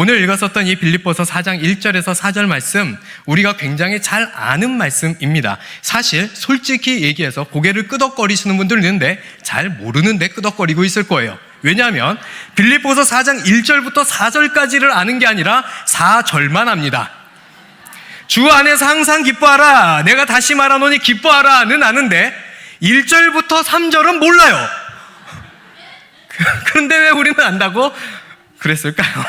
오늘 읽었었던 이 빌립보서 4장 1절에서 4절 말씀, 우리가 굉장히 잘 아는 말씀입니다. 사실 솔직히 얘기해서 고개를 끄덕거리시는 분들 있는데 잘 모르는데 끄덕거리고 있을 거예요. 왜냐하면 빌립보서 4장 1절부터 4절까지를 아는 게 아니라 4절만 압니다. 주 안에서 항상 기뻐하라, 내가 다시 말하노니 기뻐하라는 아는데 1절부터 3절은 몰라요. 그런데 왜 우리는 안다고 그랬을까요?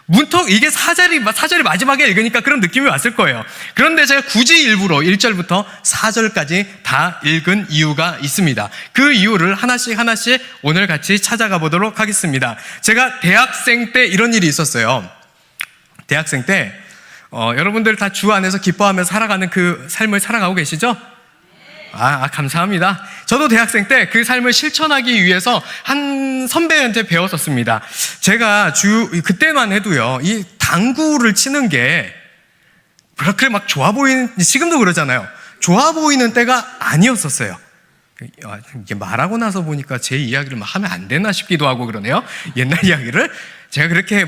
문턱 이게 4절이 마지막에 읽으니까 그런 느낌이 왔을 거예요. 그런데 제가 굳이 일부러 1절부터 4절까지 다 읽은 이유가 있습니다. 그 이유를 하나씩 오늘 같이 찾아가 보도록 하겠습니다. 제가 대학생 때 이런 일이 있었어요. 대학생 때 여러분들 다 주 안에서 기뻐하면서 살아가는 그 삶을 살아가고 계시죠? 감사합니다. 저도 대학생 때 그 삶을 실천하기 위해서 한 선배한테 배웠었습니다. 제가 그때만 해도요, 이 당구를 치는 게 그렇게 막 좋아 보이는, 지금도 그러잖아요. 좋아 보이는 때가 아니었었어요. 이게 말하고 나서 보니까 제 이야기를 막 하면 안 되나 싶기도 하고 그러네요. 옛날 이야기를. 제가 그렇게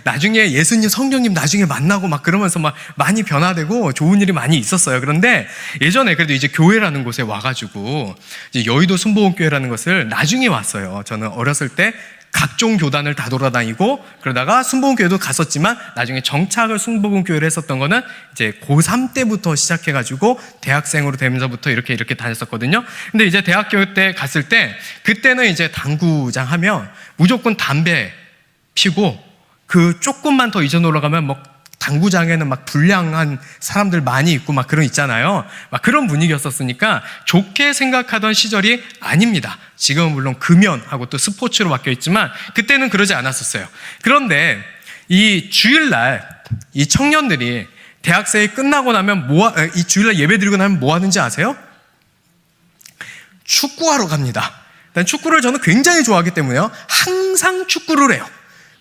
나중에 예수님, 성령님 나중에 만나고 막 그러면서 막 많이 변화되고 좋은 일이 많이 있었어요. 그런데 예전에 그래도 이제 교회라는 곳에 와가지고 이제 여의도 순복음교회라는 것을 나중에 왔어요. 저는 어렸을 때 각종 교단을 다 돌아다니고 그러다가 순복음교회도 갔었지만 나중에 정착을 순복음교회를 했었던 거는 이제 고3 때부터 시작해가지고 대학생으로 되면서부터 이렇게 다녔었거든요. 근데 이제 대학교 때 갔을 때 그때는 이제 당구장 하면 무조건 담배 피고 그 조금만 더 이전 올라가면 뭐 당구장에는 막 불량한 사람들 많이 있고 막 그런 있잖아요. 막 그런 분위기였었으니까 좋게 생각하던 시절이 아닙니다. 지금은 물론 금연하고 또 스포츠로 바뀌어 있지만 그때는 그러지 않았었어요. 그런데 이 주일날 이 청년들이 대학생이 끝나고 나면 이 주일날 예배 드리고 나면 뭐 하는지 아세요? 축구하러 갑니다. 일단 축구를 저는 굉장히 좋아하기 때문에요. 항상 축구를 해요.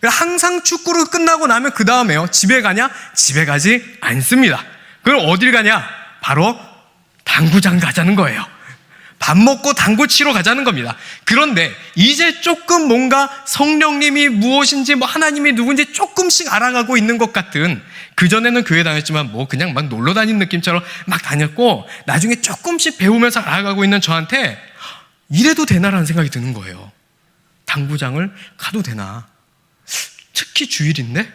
항상 축구를 끝나고 나면 그 다음에요, 집에 가냐? 집에 가지 않습니다. 그럼 어딜 가냐? 바로 당구장 가자는 거예요. 밥 먹고 당구 치러 가자는 겁니다. 그런데 이제 조금 뭔가 성령님이 무엇인지 하나님이 누군지 조금씩 알아가고 있는 것 같은, 그전에는 교회 다녔지만 그냥 막 놀러 다니는 느낌처럼 막 다녔고 나중에 조금씩 배우면서 알아가고 있는 저한테 이래도 되나라는 생각이 드는 거예요. 당구장을 가도 되나? 특히 주일인데?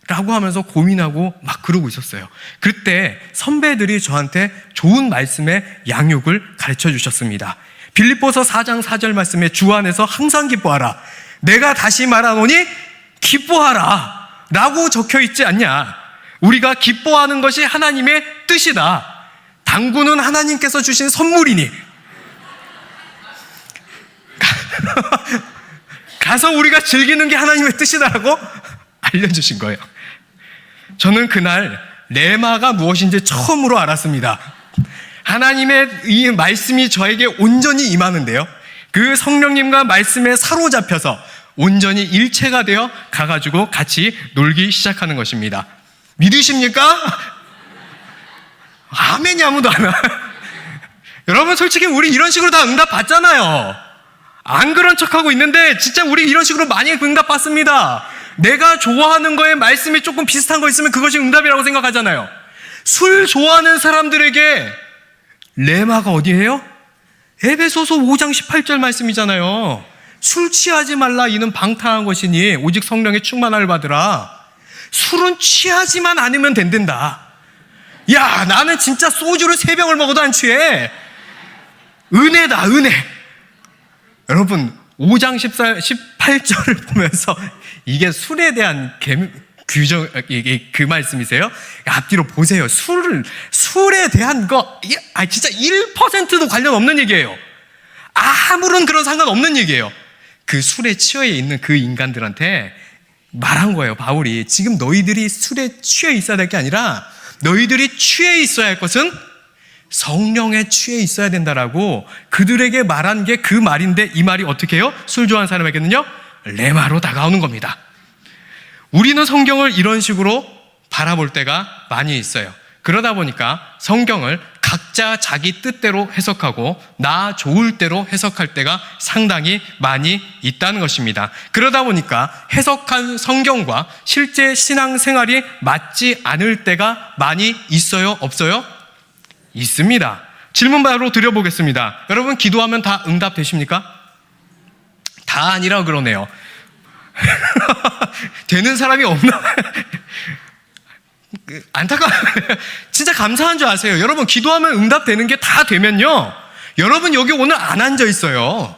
라고 하면서 고민하고 막 그러고 있었어요. 그때 선배들이 저한테 좋은 말씀의 양육을 가르쳐 주셨습니다. 빌립보서 4장 4절 말씀에 주 안에서 항상 기뻐하라, 내가 다시 말하노니 기뻐하라 라고 적혀 있지 않냐? 우리가 기뻐하는 것이 하나님의 뜻이다. 당구는 하나님께서 주신 선물이니 가서 우리가 즐기는 게 하나님의 뜻이다라고 알려주신 거예요. 저는 그날 레마가 무엇인지 처음으로 알았습니다. 하나님의 이 말씀이 저에게 온전히 임하는데요, 그 성령님과 말씀에 사로잡혀서 온전히 일체가 되어 가가지고 같이 놀기 시작하는 것입니다. 믿으십니까? 아멘이 아무도 안 와. 여러분 솔직히 우리 이런 식으로 다 응답 받잖아요. 안 그런 척하고 있는데 진짜 우리 이런 식으로 많이 응답 받습니다. 내가 좋아하는 거에 말씀이 조금 비슷한 거 있으면 그것이 응답이라고 생각하잖아요. 술 좋아하는 사람들에게 레마가 어디예요? 에베소서 5장 18절 말씀이잖아요. 술 취하지 말라, 이는 방탕한 것이니 오직 성령의 충만함을 받으라. 술은 취하지만 않으면 된다. 야, 나는 진짜 소주를 3병을 먹어도 안 취해. 은혜다, 은혜. 여러분 5장 18절을 보면서 이게 술에 대한 규정, 그 말씀이세요? 앞뒤로 보세요. 술에 대한 거 진짜 1%도 관련 없는 얘기예요. 아무런 그런 상관없는 얘기예요. 그 술에 취해 있는 그 인간들한테 말한 거예요, 바울이. 지금 너희들이 술에 취해 있어야 될 게 아니라 너희들이 취해 있어야 할 것은 성령에 취해 있어야 된다라고 그들에게 말한 게 그 말인데, 이 말이 어떻게 해요? 술 좋아하는 사람에게는요, 레마로 다가오는 겁니다. 우리는 성경을 이런 식으로 바라볼 때가 많이 있어요. 그러다 보니까 성경을 각자 자기 뜻대로 해석하고 나 좋을 대로 해석할 때가 상당히 많이 있다는 것입니다. 그러다 보니까 해석한 성경과 실제 신앙생활이 맞지 않을 때가 많이 있어요? 없어요? 있습니다. 질문 바로 드려보겠습니다. 여러분, 기도하면 다 응답되십니까? 다 아니라 그러네요. 되는 사람이 없나? 진짜 감사한 줄 아세요? 여러분, 기도하면 응답되는 게 다 되면요, 여러분 여기 오늘 안 앉아 있어요.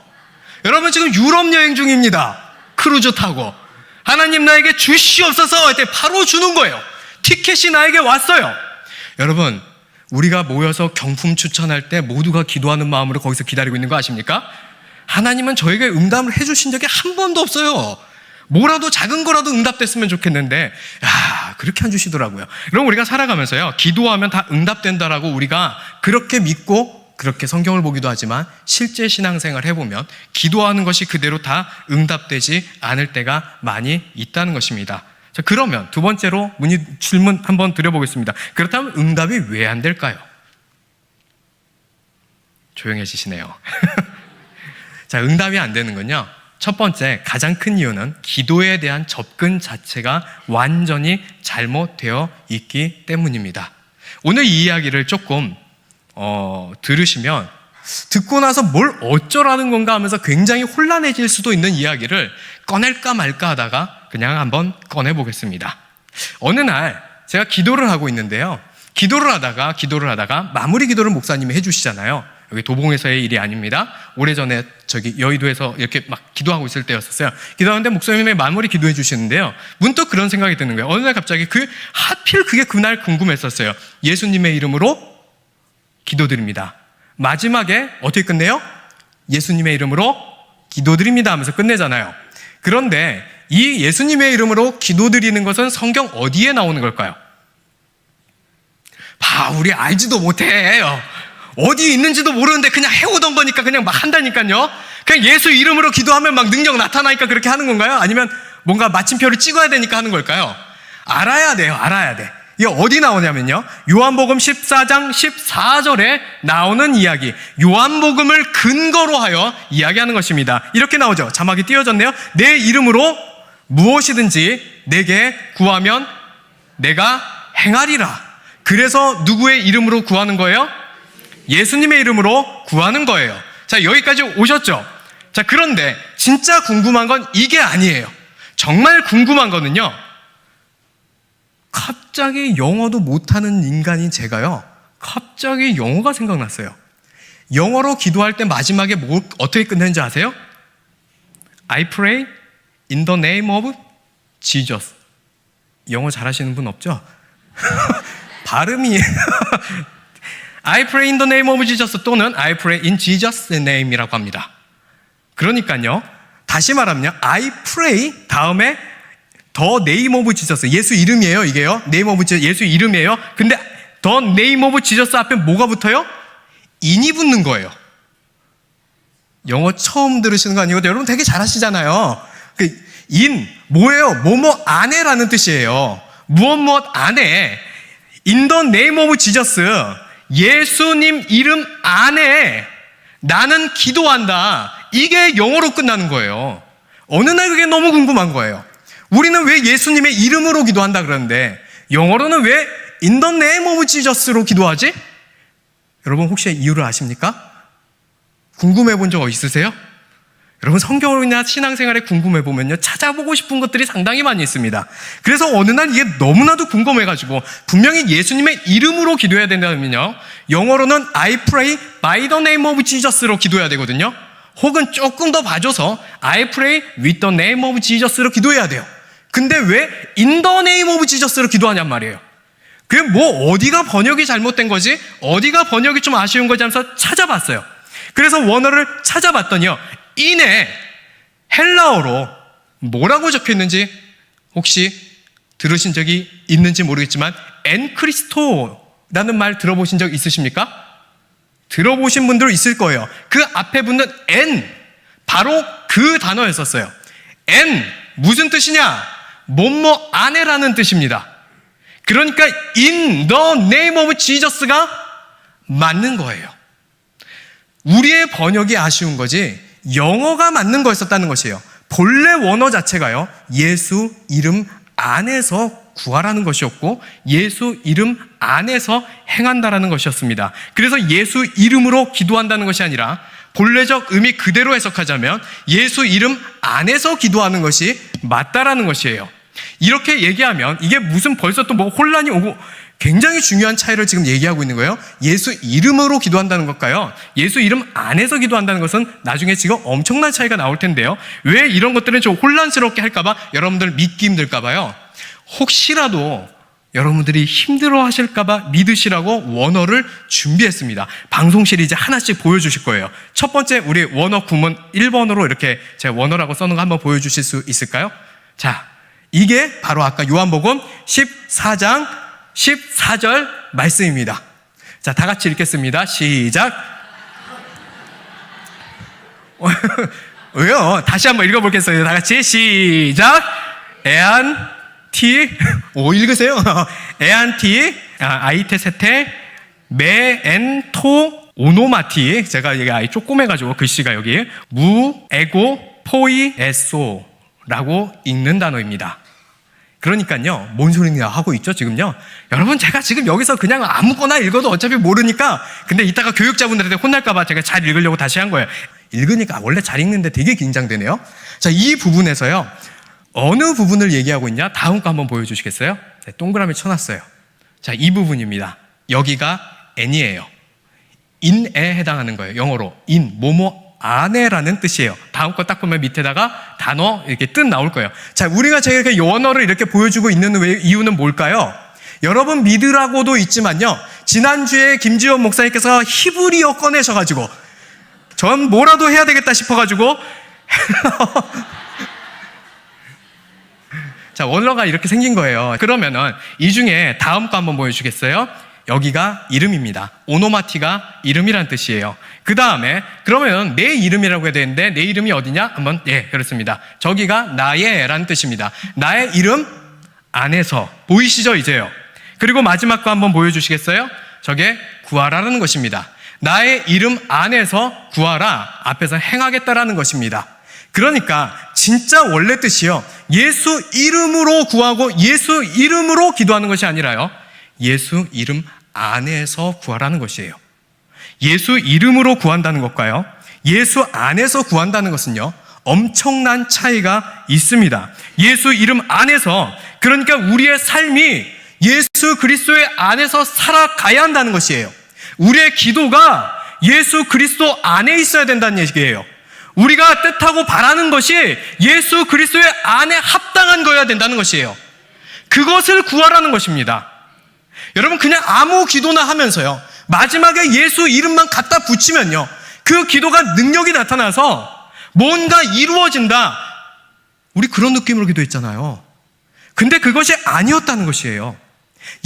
여러분 지금 유럽 여행 중입니다. 크루즈 타고. 하나님 나에게 주시옵소서 할 때 바로 주는 거예요. 티켓이 나에게 왔어요. 여러분, 우리가 모여서 경품 추천할 때 모두가 기도하는 마음으로 거기서 기다리고 있는 거 아십니까? 하나님은 저에게 응답을 해주신 적이 한 번도 없어요. 뭐라도 작은 거라도 응답됐으면 좋겠는데, 그렇게 안 주시더라고요. 그럼 우리가 살아가면서요, 기도하면 다 응답된다라고 우리가 그렇게 믿고 그렇게 성경을 보기도 하지만 실제 신앙생활 해보면 기도하는 것이 그대로 다 응답되지 않을 때가 많이 있다는 것입니다. 자, 그러면 두 번째로 질문 한번 드려보겠습니다. 그렇다면 응답이 왜 안 될까요? 조용해지시네요. 자, 응답이 안 되는 건요, 첫 번째, 가장 큰 이유는 기도에 대한 접근 자체가 완전히 잘못되어 있기 때문입니다. 오늘 이 이야기를 조금 들으시면 듣고 나서 뭘 어쩌라는 건가 하면서 굉장히 혼란해질 수도 있는 이야기를 꺼낼까 말까 하다가 그냥 한번 꺼내보겠습니다. 어느 날 제가 기도를 하고 있는데요, 기도를 하다가 마무리 기도를 목사님이 해주시잖아요. 여기 도봉에서의 일이 아닙니다. 오래전에 저기 여의도에서 이렇게 막 기도하고 있을 때였었어요. 기도하는데 목사님이 마무리 기도해 주시는데요, 문득 그런 생각이 드는 거예요. 어느 날 갑자기 하필 그게 그날 궁금했었어요. 예수님의 이름으로 기도드립니다. 마지막에 어떻게 끝내요? 예수님의 이름으로 기도드립니다 하면서 끝내잖아요. 그런데 이 예수님의 이름으로 기도드리는 것은 성경 어디에 나오는 걸까요? 우리 알지도 못해요. 어디 있는지도 모르는데 그냥 해오던 거니까 그냥 막 한다니까요. 그냥 예수 이름으로 기도하면 막 능력 나타나니까 그렇게 하는 건가요? 아니면 뭔가 마침표를 찍어야 되니까 하는 걸까요? 알아야 돼요. 알아야 돼. 이게 어디 나오냐면요, 요한복음 14장 14절에 나오는 이야기, 요한복음을 근거로 하여 이야기하는 것입니다. 이렇게 나오죠. 자막이 띄어졌네요. 내 이름으로 무엇이든지 내게 구하면 내가 행하리라. 그래서 누구의 이름으로 구하는 거예요? 예수님의 이름으로 구하는 거예요. 자, 여기까지 오셨죠? 자, 그런데 진짜 궁금한 건 이게 아니에요. 정말 궁금한 거는요, 갑자기 영어도 못하는 인간인 제가요, 갑자기 영어가 생각났어요. 영어로 기도할 때 마지막에 어떻게 끝내는지 아세요? I pray in the name of Jesus. 영어 잘하시는 분 없죠? 발음이 I pray in the name of Jesus 또는 I pray in Jesus' name이라고 합니다. 그러니까요, 다시 말하면 I pray 다음에 the name of Jesus, 예수 이름이에요. 이게요, name of Jesus, 예수 이름이에요. 근데 the name of Jesus 앞에 뭐가 붙어요? in이 붙는 거예요. 영어 처음 들으시는 거 아니고 여러분 되게 잘하시잖아요. in 뭐예요? 뭐뭐 안에라는 뜻이에요. 무엇 안에, in the name of Jesus, 예수님 이름 안에 나는 기도한다. 이게 영어로 끝나는 거예요. 어느 날 그게 너무 궁금한 거예요. 우리는 왜 예수님의 이름으로 기도한다 그러는데 영어로는 왜 in the name of Jesus로 기도하지? 여러분 혹시 이유를 아십니까? 궁금해 본 적 있으세요? 여러분 성경이나 신앙생활에 궁금해 보면요, 찾아보고 싶은 것들이 상당히 많이 있습니다. 그래서 어느 날 이게 너무나도 궁금해가지고 분명히 예수님의 이름으로 기도해야 된다면요, 영어로는 I pray by the name of Jesus로 기도해야 되거든요. 혹은 조금 더 봐줘서 I pray with the name of Jesus로 기도해야 돼요. 근데 왜 in the name of Jesus로 기도하냔 말이에요. 그게 뭐 어디가 번역이 잘못된 거지? 어디가 번역이 좀 아쉬운 거지 하면서 찾아봤어요. 그래서 원어를 찾아봤더니요, 인에 헬라어로 뭐라고 적혀있는지 혹시 들으신 적이 있는지 모르겠지만 엔크리스토라는 말 들어보신 적 있으십니까? 들어보신 분들 있을 거예요. 그 앞에 붙는 엔, 바로 그 단어였었어요. 엔, 무슨 뜻이냐? 뭐뭐 안에라는 뜻입니다. 그러니까 in the name of Jesus가 맞는 거예요. 우리의 번역이 아쉬운 거지 영어가 맞는 거였었다는 것이에요. 본래 원어 자체가요, 예수 이름 안에서 구하라는 것이었고 예수 이름 안에서 행한다라는 것이었습니다. 그래서 예수 이름으로 기도한다는 것이 아니라 본래적 의미 그대로 해석하자면 예수 이름 안에서 기도하는 것이 맞다라는 것이에요. 이렇게 얘기하면 이게 무슨 벌써 또 뭐 혼란이 오고, 굉장히 중요한 차이를 지금 얘기하고 있는 거예요. 예수 이름으로 기도한다는 것과요, 예수 이름 안에서 기도한다는 것은 나중에 지금 엄청난 차이가 나올 텐데요. 왜 이런 것들은 좀 혼란스럽게 할까봐, 여러분들 믿기 힘들까봐요, 혹시라도 여러분들이 힘들어 하실까봐 믿으시라고 원어를 준비했습니다. 방송실이 이제 하나씩 보여주실 거예요. 첫 번째, 우리 원어 구문 1번으로 이렇게 제가 원어라고 써놓은 거 한번 보여주실 수 있을까요? 자, 이게 바로 아까 요한복음 14장 14절 말씀입니다. 자, 다 같이 읽겠습니다. 시작. 왜요? 다시 한번 읽어보겠습니다. 다 같이 시작. 읽으세요. 아이테 세테 메엔토 오노마티. 제가 이게 아이 조그매가지고 글씨가 여기 무에고 포이에소라고 읽는 단어입니다. 그러니까요, 뭔 소리냐 하고 있죠, 지금요? 여러분, 제가 지금 여기서 그냥 아무거나 읽어도 어차피 모르니까, 근데 이따가 교육자분들한테 혼날까봐 제가 잘 읽으려고 다시 한 거예요. 읽으니까 원래 잘 읽는데 되게 긴장되네요. 자, 이 부분에서요, 어느 부분을 얘기하고 있냐? 다음 거 한번 보여주시겠어요? 네, 동그라미 쳐놨어요. 자, 이 부분입니다. 여기가 n이에요. in에 해당하는 거예요. 영어로 in, 뭐뭐 안에라는 뜻이에요. 다음 거 딱 보면 밑에다가 단어 이렇게 뜻 나올 거예요. 자, 우리가 제가 원어를 이렇게 보여주고 있는 이유는 뭘까요? 여러분 믿으라고도 있지만요, 지난주에 김지원 목사님께서 히브리어 꺼내셔가지고 전 뭐라도 해야 되겠다 싶어가지고 자, 원어가 이렇게 생긴 거예요. 그러면은 이 중에 다음 거 한번 보여주겠어요? 여기가 이름입니다. 오노마티가 이름이란 뜻이에요. 그 다음에 그러면 내 이름이라고 해야 되는데 내 이름이 어디냐? 한번, 예, 그렇습니다. 저기가 나의라는 뜻입니다. 나의 이름 안에서. 보이시죠, 이제요? 그리고 마지막 거 한번 보여주시겠어요? 저게 구하라는 것입니다. 나의 이름 안에서 구하라, 앞에서 행하겠다라는 것입니다. 그러니까 진짜 원래 뜻이요, 예수 이름으로 구하고 예수 이름으로 기도하는 것이 아니라요, 예수 이름 안에서 구하라는 것이에요. 예수 이름으로 구한다는 것과요, 예수 안에서 구한다는 것은요, 엄청난 차이가 있습니다. 예수 이름 안에서, 그러니까 우리의 삶이 예수 그리스도의 안에서 살아가야 한다는 것이에요. 우리의 기도가 예수 그리스도 안에 있어야 된다는 얘기예요. 우리가 뜻하고 바라는 것이 예수 그리스도의 안에 합당한 거여야 된다는 것이에요. 그것을 구하라는 것입니다. 여러분, 그냥 아무 기도나 하면서요, 마지막에 예수 이름만 갖다 붙이면요, 그 기도가 능력이 나타나서 뭔가 이루어진다, 우리 그런 느낌으로 기도했잖아요. 근데 그것이 아니었다는 것이에요.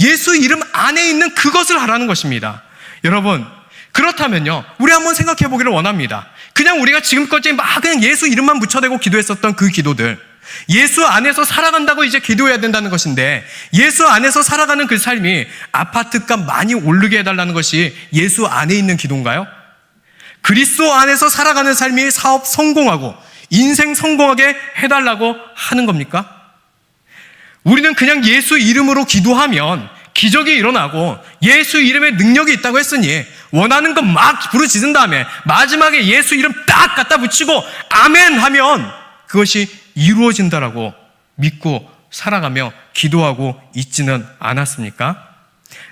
예수 이름 안에 있는 그것을 하라는 것입니다. 여러분, 그렇다면요, 우리 한번 생각해 보기를 원합니다. 그냥 우리가 지금까지 막 그냥 예수 이름만 붙여대고 기도했었던 그 기도들, 예수 안에서 살아간다고 이제 기도해야 된다는 것인데, 예수 안에서 살아가는 그 삶이 아파트값 많이 오르게 해달라는 것이 예수 안에 있는 기도인가요? 그리스도 안에서 살아가는 삶이 사업 성공하고 인생 성공하게 해달라고 하는 겁니까? 우리는 그냥 예수 이름으로 기도하면 기적이 일어나고 예수 이름에 능력이 있다고 했으니 원하는 것 막 부르짖은 다음에 마지막에 예수 이름 딱 갖다 붙이고 아멘 하면 그것이 이루어진다라고 믿고 살아가며 기도하고 있지는 않았습니까?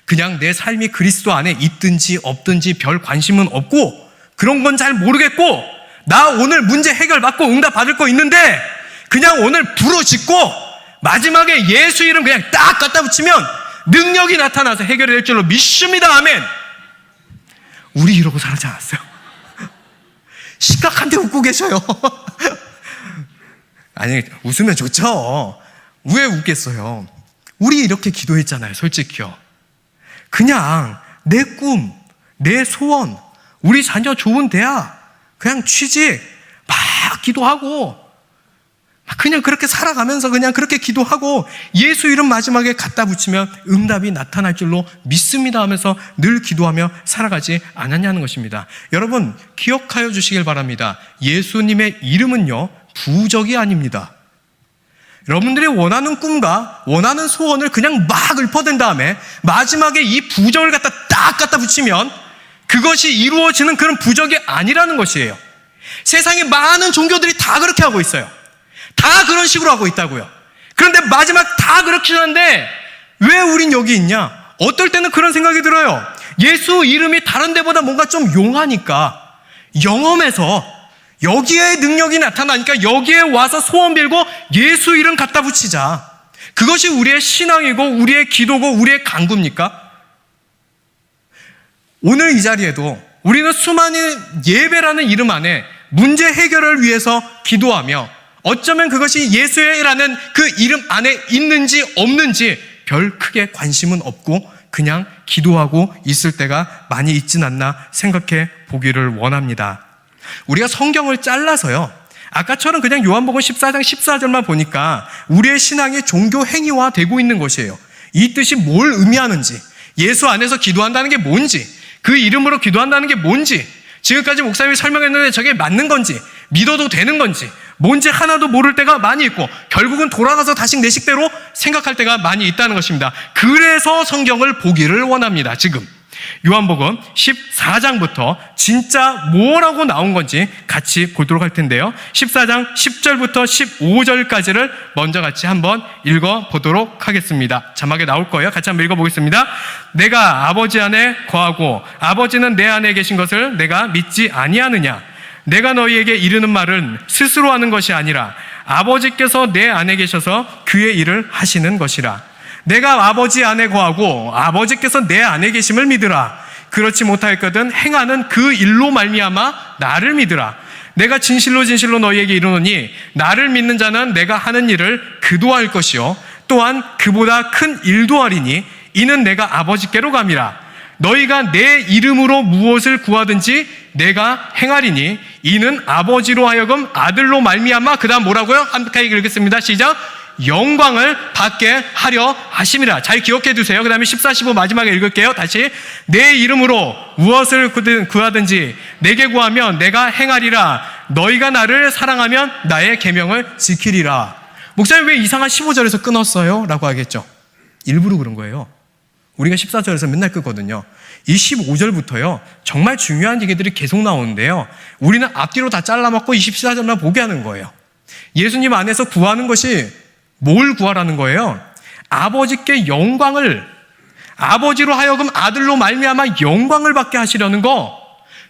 그냥 내 삶이 그리스도 안에 있든지 없든지 별 관심은 없고, 그런 건 잘 모르겠고, 나 오늘 문제 해결받고 응답 받을 거 있는데 그냥 오늘 부르짖고 마지막에 예수 이름 그냥 딱 갖다 붙이면 능력이 나타나서 해결이 될 줄로 믿습니다. 아멘. 우리 이러고 살지 않았어요? 심각한데 웃고 계셔요. 아니, 웃으면 좋죠. 왜 웃겠어요? 우리 이렇게 기도했잖아요, 솔직히요. 그냥 내 꿈, 내 소원, 우리 자녀 좋은 대학, 그냥 취직 막 기도하고, 그냥 그렇게 살아가면서 그냥 그렇게 기도하고 예수 이름 마지막에 갖다 붙이면 응답이 나타날 줄로 믿습니다 하면서 늘 기도하며 살아가지 않았냐는 것입니다. 여러분 기억하여 주시길 바랍니다. 예수님의 이름은요 부적이 아닙니다. 여러분들이 원하는 꿈과 원하는 소원을 그냥 막 읊어댄 다음에 마지막에 이 부적을 갖다 붙이면 그것이 이루어지는 그런 부적이 아니라는 것이에요. 세상에 많은 종교들이 다 그렇게 하고 있어요. 다 그런 식으로 하고 있다고요. 그런데 마지막 다 그렇게 하는데 왜 우린 여기 있냐? 어떨 때는 그런 생각이 들어요. 예수 이름이 다른 데보다 뭔가 좀 용하니까 영험해서 여기에 능력이 나타나니까 여기에 와서 소원 빌고 예수 이름 갖다 붙이자. 그것이 우리의 신앙이고 우리의 기도고 우리의 간구입니까? 오늘 이 자리에도 우리는 수많은 예배라는 이름 안에 문제 해결을 위해서 기도하며 어쩌면 그것이 예수라는 그 이름 안에 있는지 없는지 별 크게 관심은 없고 그냥 기도하고 있을 때가 많이 있진 않나 생각해 보기를 원합니다. 우리가 성경을 잘라서요 아까처럼 그냥 요한복음 14장 14절만 보니까 우리의 신앙이 종교 행위화 되고 있는 것이에요. 이 뜻이 뭘 의미하는지, 예수 안에서 기도한다는 게 뭔지, 그 이름으로 기도한다는 게 뭔지, 지금까지 목사님이 설명했는데 저게 맞는 건지, 믿어도 되는 건지 뭔지 하나도 모를 때가 많이 있고 결국은 돌아가서 다시 내 식대로 생각할 때가 많이 있다는 것입니다. 그래서 성경을 보기를 원합니다. 지금 요한복음 14장부터 진짜 뭐라고 나온 건지 같이 보도록 할 텐데요. 14장 10절부터 15절까지를 먼저 같이 한번 읽어보도록 하겠습니다. 자막에 나올 거예요. 같이 한번 읽어보겠습니다. 내가 아버지 안에 거하고 아버지는 내 안에 계신 것을 내가 믿지 아니하느냐? 내가 너희에게 이르는 말은 스스로 하는 것이 아니라 아버지께서 내 안에 계셔서 그의 일을 하시는 것이라. 내가 아버지 안에 거하고 아버지께서 내 안에 계심을 믿으라. 그렇지 못하였거든 행하는 그 일로 말미암아 나를 믿으라. 내가 진실로 진실로 너희에게 이르노니 나를 믿는 자는 내가 하는 일을 그도 할 것이요 또한 그보다 큰 일도 하리니 이는 내가 아버지께로 감이라. 너희가 내 이름으로 무엇을 구하든지 내가 행하리니 이는 아버지로 하여금 아들로 말미암아 그다음 뭐라고요? 함께 읽겠습니다. 시작. 영광을 받게 하려 하심이라. 잘 기억해 두세요. 그 다음에 14, 15 마지막에 읽을게요. 다시. 내 이름으로 무엇을 구하든지 내게 구하면 내가 행하리라. 너희가 나를 사랑하면 나의 계명을 지키리라. 목사님 왜 이상한 15절에서 끊었어요? 라고 하겠죠. 일부러 그런 거예요. 우리가 14절에서 맨날 끄거든요. 이 15절부터요 정말 중요한 얘기들이 계속 나오는데요 우리는 앞뒤로 다 잘라먹고 이 14절만 보게 하는 거예요. 예수님 안에서 구하는 것이 뭘 구하라는 거예요? 아버지께 영광을, 아버지로 하여금 아들로 말미암아 영광을 받게 하시려는 거,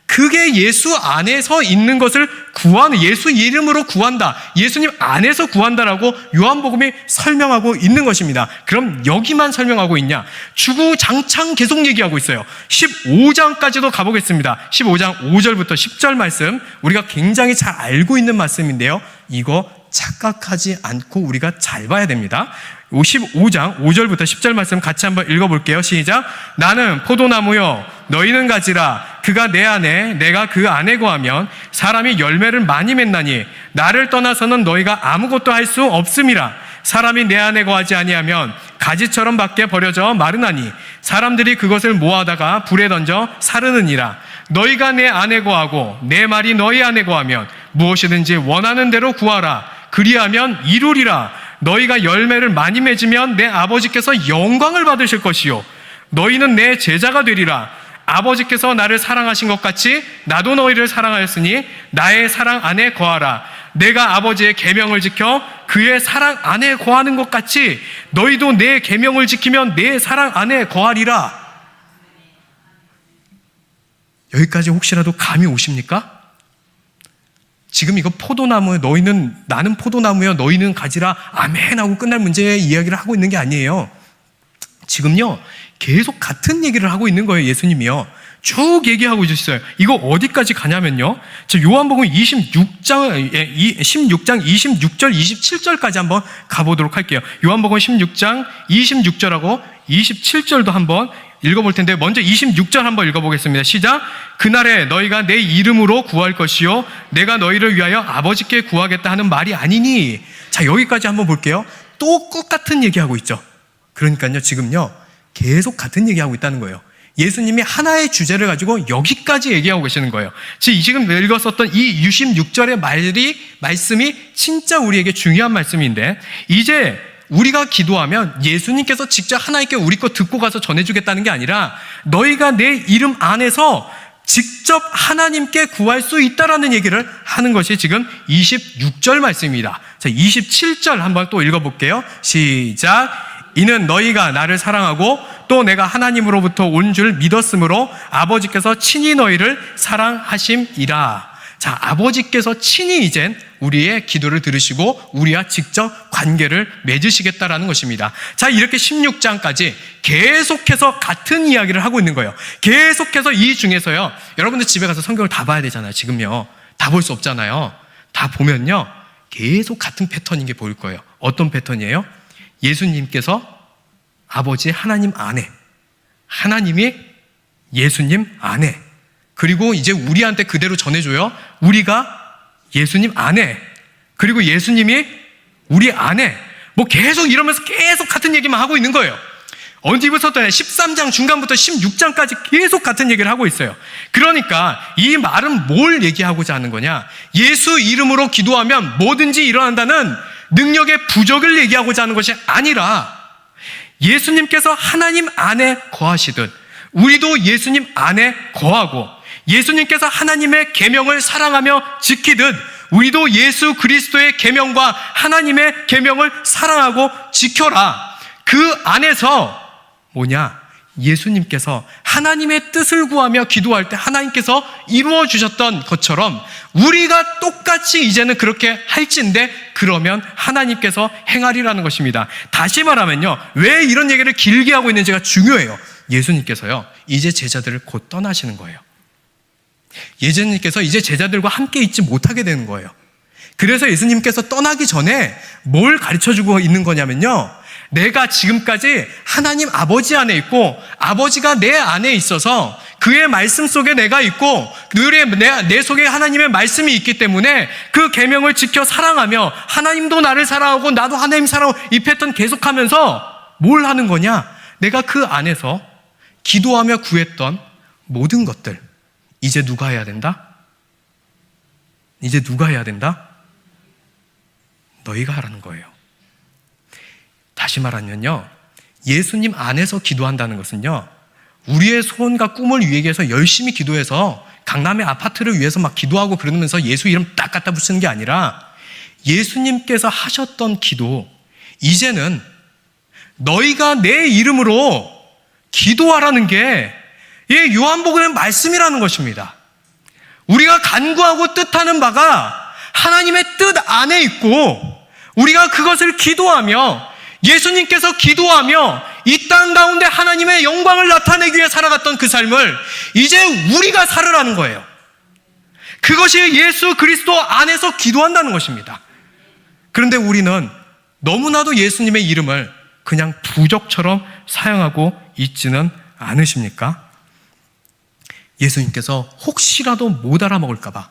그게 예수 안에서 있는 것을 구하는, 예수 이름으로 구한다, 예수님 안에서 구한다라고 요한복음이 설명하고 있는 것입니다. 그럼 여기만 설명하고 있냐? 주구장창 계속 얘기하고 있어요. 15장까지도 가보겠습니다. 15장 5절부터 10절 말씀, 우리가 굉장히 잘 알고 있는 말씀인데요 이거 착각하지 않고 우리가 잘 봐야 됩니다. 15장 5절부터 10절 말씀 같이 한번 읽어볼게요. 시작. 나는 포도나무요 너희는 가지라. 그가 내 안에 내가 그 안에 거하면 사람이 열매를 많이 맺나니 나를 떠나서는 너희가 아무것도 할 수 없음이라. 사람이 내 안에 거하지 아니하면 가지처럼 밖에 버려져 마르나니 사람들이 그것을 모아다가 불에 던져 사르느니라. 너희가 내 안에 거하고 내 말이 너희 안에 거하면 무엇이든지 원하는 대로 구하라. 그리하면 이루리라. 너희가 열매를 많이 맺으면 내 아버지께서 영광을 받으실 것이요 너희는 내 제자가 되리라. 아버지께서 나를 사랑하신 것 같이 나도 너희를 사랑하였으니 나의 사랑 안에 거하라. 내가 아버지의 계명을 지켜 그의 사랑 안에 거하는 것 같이 너희도 내 계명을 지키면 내 사랑 안에 거하리라. 여기까지 혹시라도 감이 오십니까? 지금 이거 포도나무, 너희는, 나는 포도나무여 너희는 가지라 아멘 하고 끝날 문제의 이야기를 하고 있는 게 아니에요. 지금요 계속 같은 얘기를 하고 있는 거예요. 예수님이요 쭉 얘기하고 있어요. 이거 어디까지 가냐면요. 요한복음 16장 26절, 27절까지 한번 가보도록 할게요. 요한복음 16장 26절하고 27절도 한번 읽어볼 텐데, 먼저 26절 한번 읽어보겠습니다. 시작. 그날에 너희가 내 이름으로 구할 것이요 내가 너희를 위하여 아버지께 구하겠다 하는 말이 아니니. 자, 여기까지 한번 볼게요. 또 똑같은 얘기하고 있죠. 그러니까요, 지금요 계속 같은 얘기하고 있다는 거예요. 예수님이 하나의 주제를 가지고 여기까지 얘기하고 계시는 거예요. 지금 읽었었던 이 66절의 말씀이 진짜 우리에게 중요한 말씀인데, 이제 우리가 기도하면 예수님께서 직접 하나님께 우리 거 듣고 가서 전해주겠다는 게 아니라 너희가 내 이름 안에서 직접 하나님께 구할 수 있다라는 얘기를 하는 것이 지금 26절 말씀입니다. 자, 27절 한번 또 읽어볼게요. 시작. 이는 너희가 나를 사랑하고 또 내가 하나님으로부터 온 줄 믿었으므로 아버지께서 친히 너희를 사랑하심이라. 자, 아버지께서 친히 이젠 우리의 기도를 들으시고 우리와 직접 관계를 맺으시겠다라는 것입니다. 자, 이렇게 16장까지 계속해서 같은 이야기를 하고 있는 거예요. 계속해서 이 중에서요, 여러분들 집에 가서 성경을 다 봐야 되잖아요. 지금요 다 볼 수 없잖아요. 다 보면요 계속 같은 패턴인 게 보일 거예요. 어떤 패턴이에요? 예수님께서 아버지 하나님 안에, 하나님이 예수님 안에, 그리고 이제 우리한테 그대로 전해줘요. 우리가 예수님 안에, 그리고 예수님이 우리 안에, 뭐 계속 이러면서 계속 같은 얘기만 하고 있는 거예요. 어디부터 13장 중간부터 16장까지 계속 같은 얘기를 하고 있어요. 그러니까 이 말은 뭘 얘기하고자 하는 거냐? 예수 이름으로 기도하면 뭐든지 일어난다는 능력의 부족을 얘기하고자 하는 것이 아니라, 예수님께서 하나님 안에 거하시듯 우리도 예수님 안에 거하고, 예수님께서 하나님의 계명을 사랑하며 지키듯 우리도 예수 그리스도의 계명과 하나님의 계명을 사랑하고 지켜라. 그 안에서 뭐냐? 예수님께서 하나님의 뜻을 구하며 기도할 때 하나님께서 이루어 주셨던 것처럼 우리가 똑같이 이제는 그렇게 할진데, 그러면 하나님께서 행하리라는 것입니다. 다시 말하면요, 왜 이런 얘기를 길게 하고 있는지가 중요해요. 예수님께서요 이제 제자들을 곧 떠나시는 거예요. 예수님께서 이제 제자들과 함께 있지 못하게 되는 거예요. 그래서 예수님께서 떠나기 전에 뭘 가르쳐주고 있는 거냐면요, 내가 지금까지 하나님 아버지 안에 있고 아버지가 내 안에 있어서 그의 말씀 속에 내가 있고 내 속에 하나님의 말씀이 있기 때문에 그 계명을 지켜 사랑하며 하나님도 나를 사랑하고 나도 하나님 사랑하고, 이 패턴 계속하면서 뭘 하는 거냐? 내가 그 안에서 기도하며 구했던 모든 것들, 이제 누가 해야 된다? 이제 누가 해야 된다? 너희가 하라는 거예요. 다시 말하면요, 예수님 안에서 기도한다는 것은요, 우리의 소원과 꿈을 위하기 위해서 열심히 기도해서 강남의 아파트를 위해서 막 기도하고 그러면서 예수 이름 딱 갖다 붙이는 게 아니라, 예수님께서 하셨던 기도, 이제는 너희가 내 이름으로 기도하라는 게 이 요한복음의 말씀이라는 것입니다. 우리가 간구하고 뜻하는 바가 하나님의 뜻 안에 있고, 우리가 그것을 기도하며 예수님께서 기도하며 이 땅 가운데 하나님의 영광을 나타내기 위해 살아갔던 그 삶을 이제 우리가 살으라는 거예요. 그것이 예수 그리스도 안에서 기도한다는 것입니다. 그런데 우리는 너무나도 예수님의 이름을 그냥 부적처럼 사용하고 있지는 않으십니까? 예수님께서 혹시라도 못 알아먹을까 봐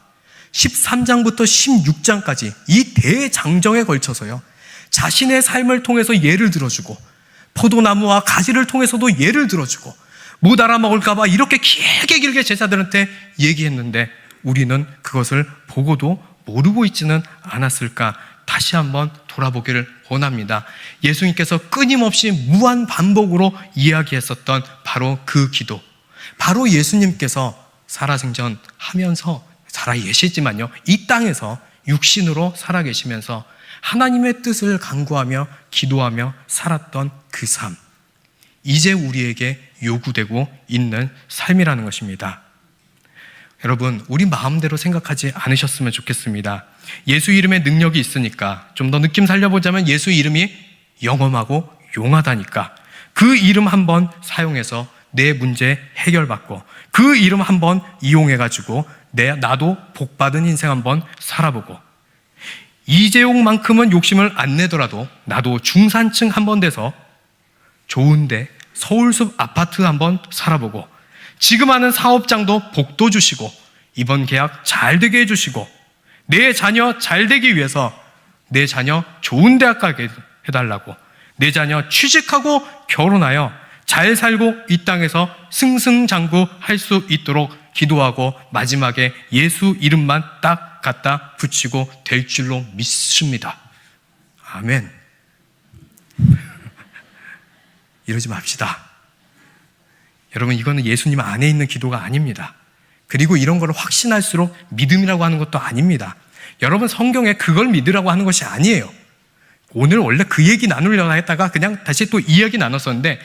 13장부터 16장까지 이 대장정에 걸쳐서요, 자신의 삶을 통해서 예를 들어주고 포도나무와 가지를 통해서도 예를 들어주고 못 알아먹을까 봐 이렇게 길게 제자들한테 얘기했는데, 우리는 그것을 보고도 모르고 있지는 않았을까? 다시 한번 돌아보기를 원합니다. 예수님께서 끊임없이 무한 반복으로 이야기했었던 바로 그 기도, 바로 예수님께서 살아생전하면서 살아계시지만요, 이 땅에서 육신으로 살아계시면서 하나님의 뜻을 간구하며 기도하며 살았던 그 삶, 이제 우리에게 요구되고 있는 삶이라는 것입니다. 여러분, 우리 마음대로 생각하지 않으셨으면 좋겠습니다. 예수 이름에 능력이 있으니까, 좀 더 느낌 살려보자면 예수 이름이 영험하고 용하다니까 그 이름 한번 사용해서 내 문제 해결받고 그 이름 한번 이용해가지고 나도 복받은 인생 한번 살아보고 이재용만큼은 욕심을 안 내더라도 나도 중산층 한번 돼서 좋은데 서울숲 아파트 한번 살아보고 지금 하는 사업장도 복도 주시고 이번 계약 잘 되게 해주시고 내 자녀 잘 되기 위해서 내 자녀 좋은 대학 가게 해달라고 내 자녀 취직하고 결혼하여 잘 살고 이 땅에서 승승장구할 수 있도록 기도하고 마지막에 예수 이름만 딱 갖다 붙이고 될 줄로 믿습니다. 아멘. 이러지 맙시다. 여러분, 이거는 예수님 안에 있는 기도가 아닙니다. 그리고 이런 걸 확신할수록 믿음이라고 하는 것도 아닙니다. 여러분, 성경에 그걸 믿으라고 하는 것이 아니에요. 오늘 원래 그 얘기 나누려고 했다가 그냥 다시 또 이야기 나눴었는데,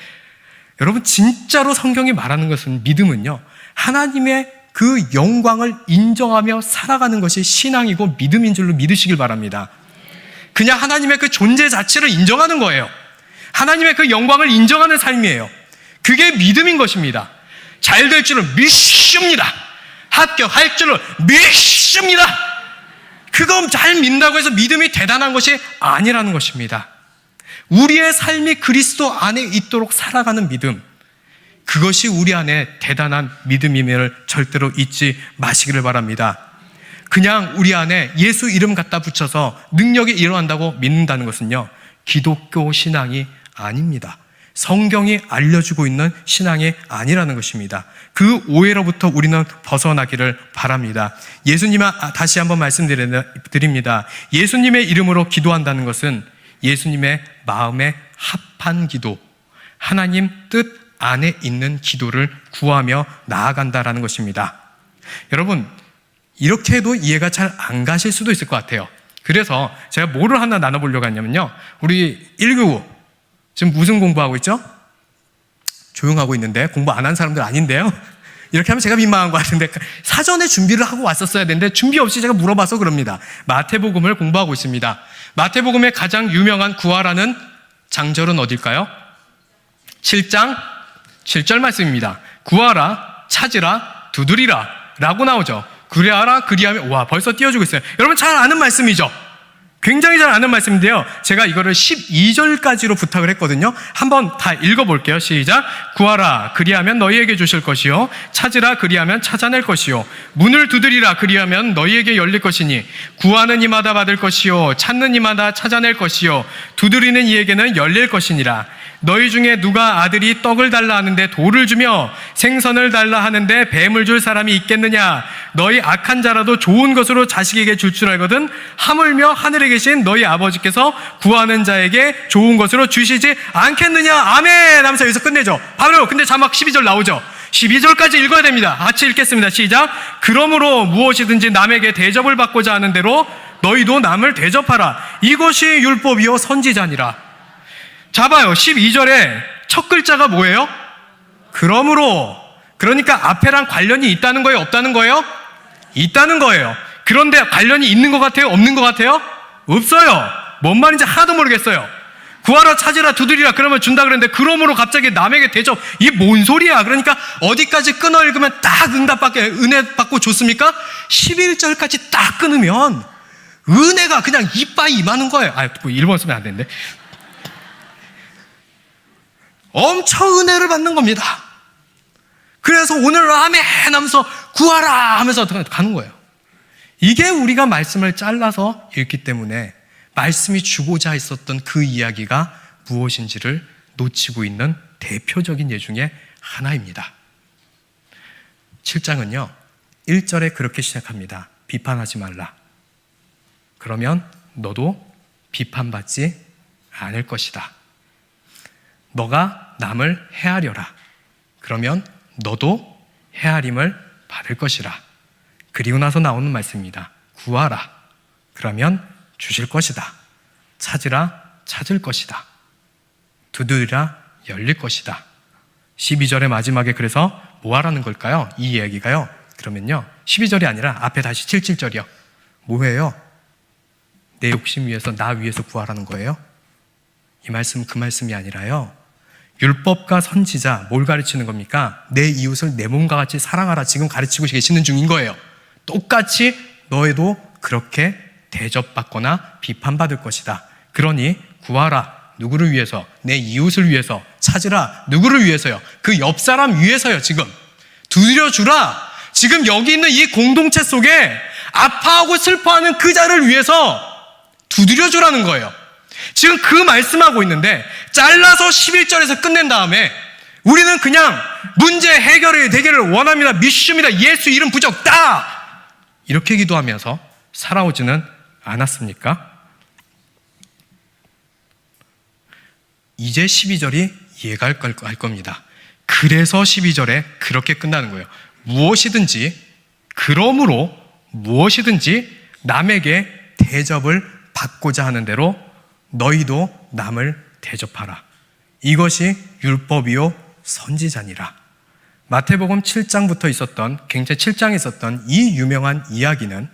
여러분, 진짜로 성경이 말하는 것은 믿음은요, 하나님의 그 영광을 인정하며 살아가는 것이 신앙이고 믿음인 줄로 믿으시길 바랍니다. 그냥 하나님의 그 존재 자체를 인정하는 거예요. 하나님의 그 영광을 인정하는 삶이에요. 그게 믿음인 것입니다. 잘 될 줄은 믿습니다. 합격할 줄은 믿습니다. 그거 잘 믿는다고 해서 믿음이 대단한 것이 아니라는 것입니다. 우리의 삶이 그리스도 안에 있도록 살아가는 믿음, 그것이 우리 안에 대단한 믿음임을 절대로 잊지 마시기를 바랍니다. 그냥 우리 안에 예수 이름 갖다 붙여서 능력이 일어난다고 믿는다는 것은요, 기독교 신앙이 아닙니다. 성경이 알려주고 있는 신앙이 아니라는 것입니다. 그 오해로부터 우리는 벗어나기를 바랍니다. 다시 한번 말씀드립니다. 예수님의 이름으로 기도한다는 것은 예수님의 마음에 합한 기도, 하나님 뜻 안에 있는 기도를 구하며 나아간다라는 것입니다. 여러분, 이렇게 해도 이해가 잘 안 가실 수도 있을 것 같아요. 그래서 제가 뭐를 하나 나눠보려고 하냐면요, 우리 1교구 지금 무슨 공부하고 있죠? 조용하고 있는데 공부 안 한 사람들 아닌데요? 이렇게 하면 제가 민망한 것 같은데 사전에 준비를 하고 왔었어야 되는데 준비 없이 제가 물어봐서 그럽니다. 마태복음을 공부하고 있습니다. 마태복음의 가장 유명한 구하라는 장절은 어딜까요? 7장 7절 말씀입니다. 구하라, 찾으라, 두드리라 라고 나오죠. 그리하라, 그리하면, 와, 벌써 띄워주고 있어요. 여러분 잘 아는 말씀이죠? 굉장히 잘 아는 말씀인데요, 제가 이거를 12절까지로 부탁을 했거든요. 한번 다 읽어볼게요. 시작. 구하라, 그리하면 너희에게 주실 것이요, 찾으라, 그리하면 찾아낼 것이요, 문을 두드리라, 그리하면 너희에게 열릴 것이니, 구하는 이마다 받을 것이요, 찾는 이마다 찾아낼 것이요, 두드리는 이에게는 열릴 것이니라. 너희 중에 누가 아들이 떡을 달라 하는데 돌을 주며 생선을 달라 하는데 뱀을 줄 사람이 있겠느냐? 너희 악한 자라도 좋은 것으로 자식에게 줄 줄 알거든 하물며 하늘에 계신 너희 아버지께서 구하는 자에게 좋은 것으로 주시지 않겠느냐? 아멘 하면서 여기서 끝내죠. 바로 근데 자막 12절 나오죠. 12절까지 읽어야 됩니다. 같이 읽겠습니다. 시작. 그러므로 무엇이든지 남에게 대접을 받고자 하는 대로 너희도 남을 대접하라. 이것이 율법이요 선지자니라. 자 봐요. 12절에 첫 글자가 뭐예요? 그러므로. 그러니까 앞에랑 관련이 있다는 거예요? 없다는 거예요? 있다는 거예요. 그런데 관련이 있는 것 같아요? 없는 것 같아요? 없어요. 뭔 말인지 하나도 모르겠어요. 구하라, 찾으라, 두드리라 그러면 준다 그랬는데 그러므로 갑자기 남에게 대접, 이게 뭔 소리야? 그러니까 어디까지 끊어 읽으면 딱 은혜 받고 좋습니까? 11절까지 딱 끊으면 은혜가 그냥 이빠이 임하는 거예요. 뭐 일본어 쓰면 안 되는데. 엄청 은혜를 받는 겁니다. 그래서 오늘 아멘 하면서 구하라 하면서 가는 거예요. 이게 우리가 말씀을 잘라서 읽기 때문에 말씀이 주고자 했었던 그 이야기가 무엇인지를 놓치고 있는 대표적인 예 중에 하나입니다. 7장은요 1절에 그렇게 시작합니다. 비판하지 말라. 그러면 너도 비판받지 않을 것이다. 너가 남을 헤아려라. 그러면 너도 헤아림을 받을 것이라. 그리고 나서 나오는 말씀입니다. 구하라. 그러면 주실 것이다. 찾으라. 찾을 것이다. 두드리라. 열릴 것이다. 12절의 마지막에 그래서 뭐 하라는 걸까요? 이 이야기가요. 그러면요 12절이 아니라 앞에 다시 7절이요. 뭐예요? 내 욕심 위해서 나 위해서 구하라는 거예요? 이 말씀 그 말씀이 아니라요, 율법과 선지자 뭘 가르치는 겁니까? 내 이웃을 내 몸과 같이 사랑하라 지금 가르치고 계시는 중인 거예요. 똑같이 너희도 그렇게 대접받거나 비판받을 것이다. 그러니 구하라. 누구를 위해서? 내 이웃을 위해서. 찾으라. 누구를 위해서요? 그 옆 사람 위해서요. 지금 두드려주라. 지금 여기 있는 이 공동체 속에 아파하고 슬퍼하는 그 자를 위해서 두드려주라는 거예요. 지금 그 말씀하고 있는데 잘라서 11절에서 끝낸 다음에 우리는 그냥 문제 해결을 되기를 원합니다. 믿습니다. 예수 이름 부적다. 이렇게 기도하면서 살아오지는 않았습니까? 이제 12절이 이해가 갈 겁니다. 그래서 12절에 그렇게 끝나는 거예요. 무엇이든지 그러므로 무엇이든지 남에게 대접을 받고자 하는 대로 너희도 남을 대접하라. 이것이 율법이요 선지자니라. 마태복음 7장부터 있었던 굉장히 7장에 있었던 이 유명한 이야기는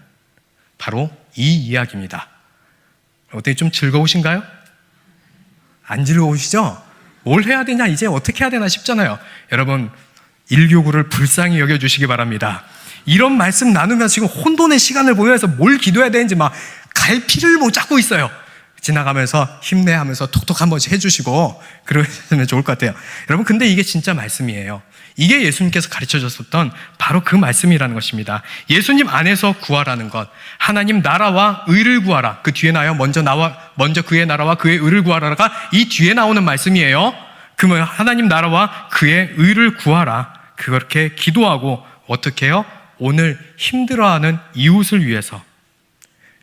바로 이 이야기입니다. 어떻게 좀 즐거우신가요? 안 즐거우시죠? 뭘 해야 되냐 이제 어떻게 해야 되나 싶잖아요. 여러분 169를 불쌍히 여겨주시기 바랍니다. 이런 말씀 나누면 지금 혼돈의 시간을 보내서 뭘 기도해야 되는지 막 갈피를 못 잡고 있어요. 지나가면서 힘내 하면서 톡톡 한 번씩 해주시고 그러시면 좋을 것 같아요. 여러분 근데 이게 진짜 말씀이에요. 이게 예수님께서 가르쳐 줬었던 바로 그 말씀이라는 것입니다. 예수님 안에서 구하라는 것, 하나님 나라와 의를 구하라. 그 뒤에 나요. 먼저 그의 나라와 그의 의를 구하라가 이 뒤에 나오는 말씀이에요. 그러면 하나님 나라와 그의 의를 구하라. 그렇게 기도하고 어떻게 해요? 오늘 힘들어하는 이웃을 위해서,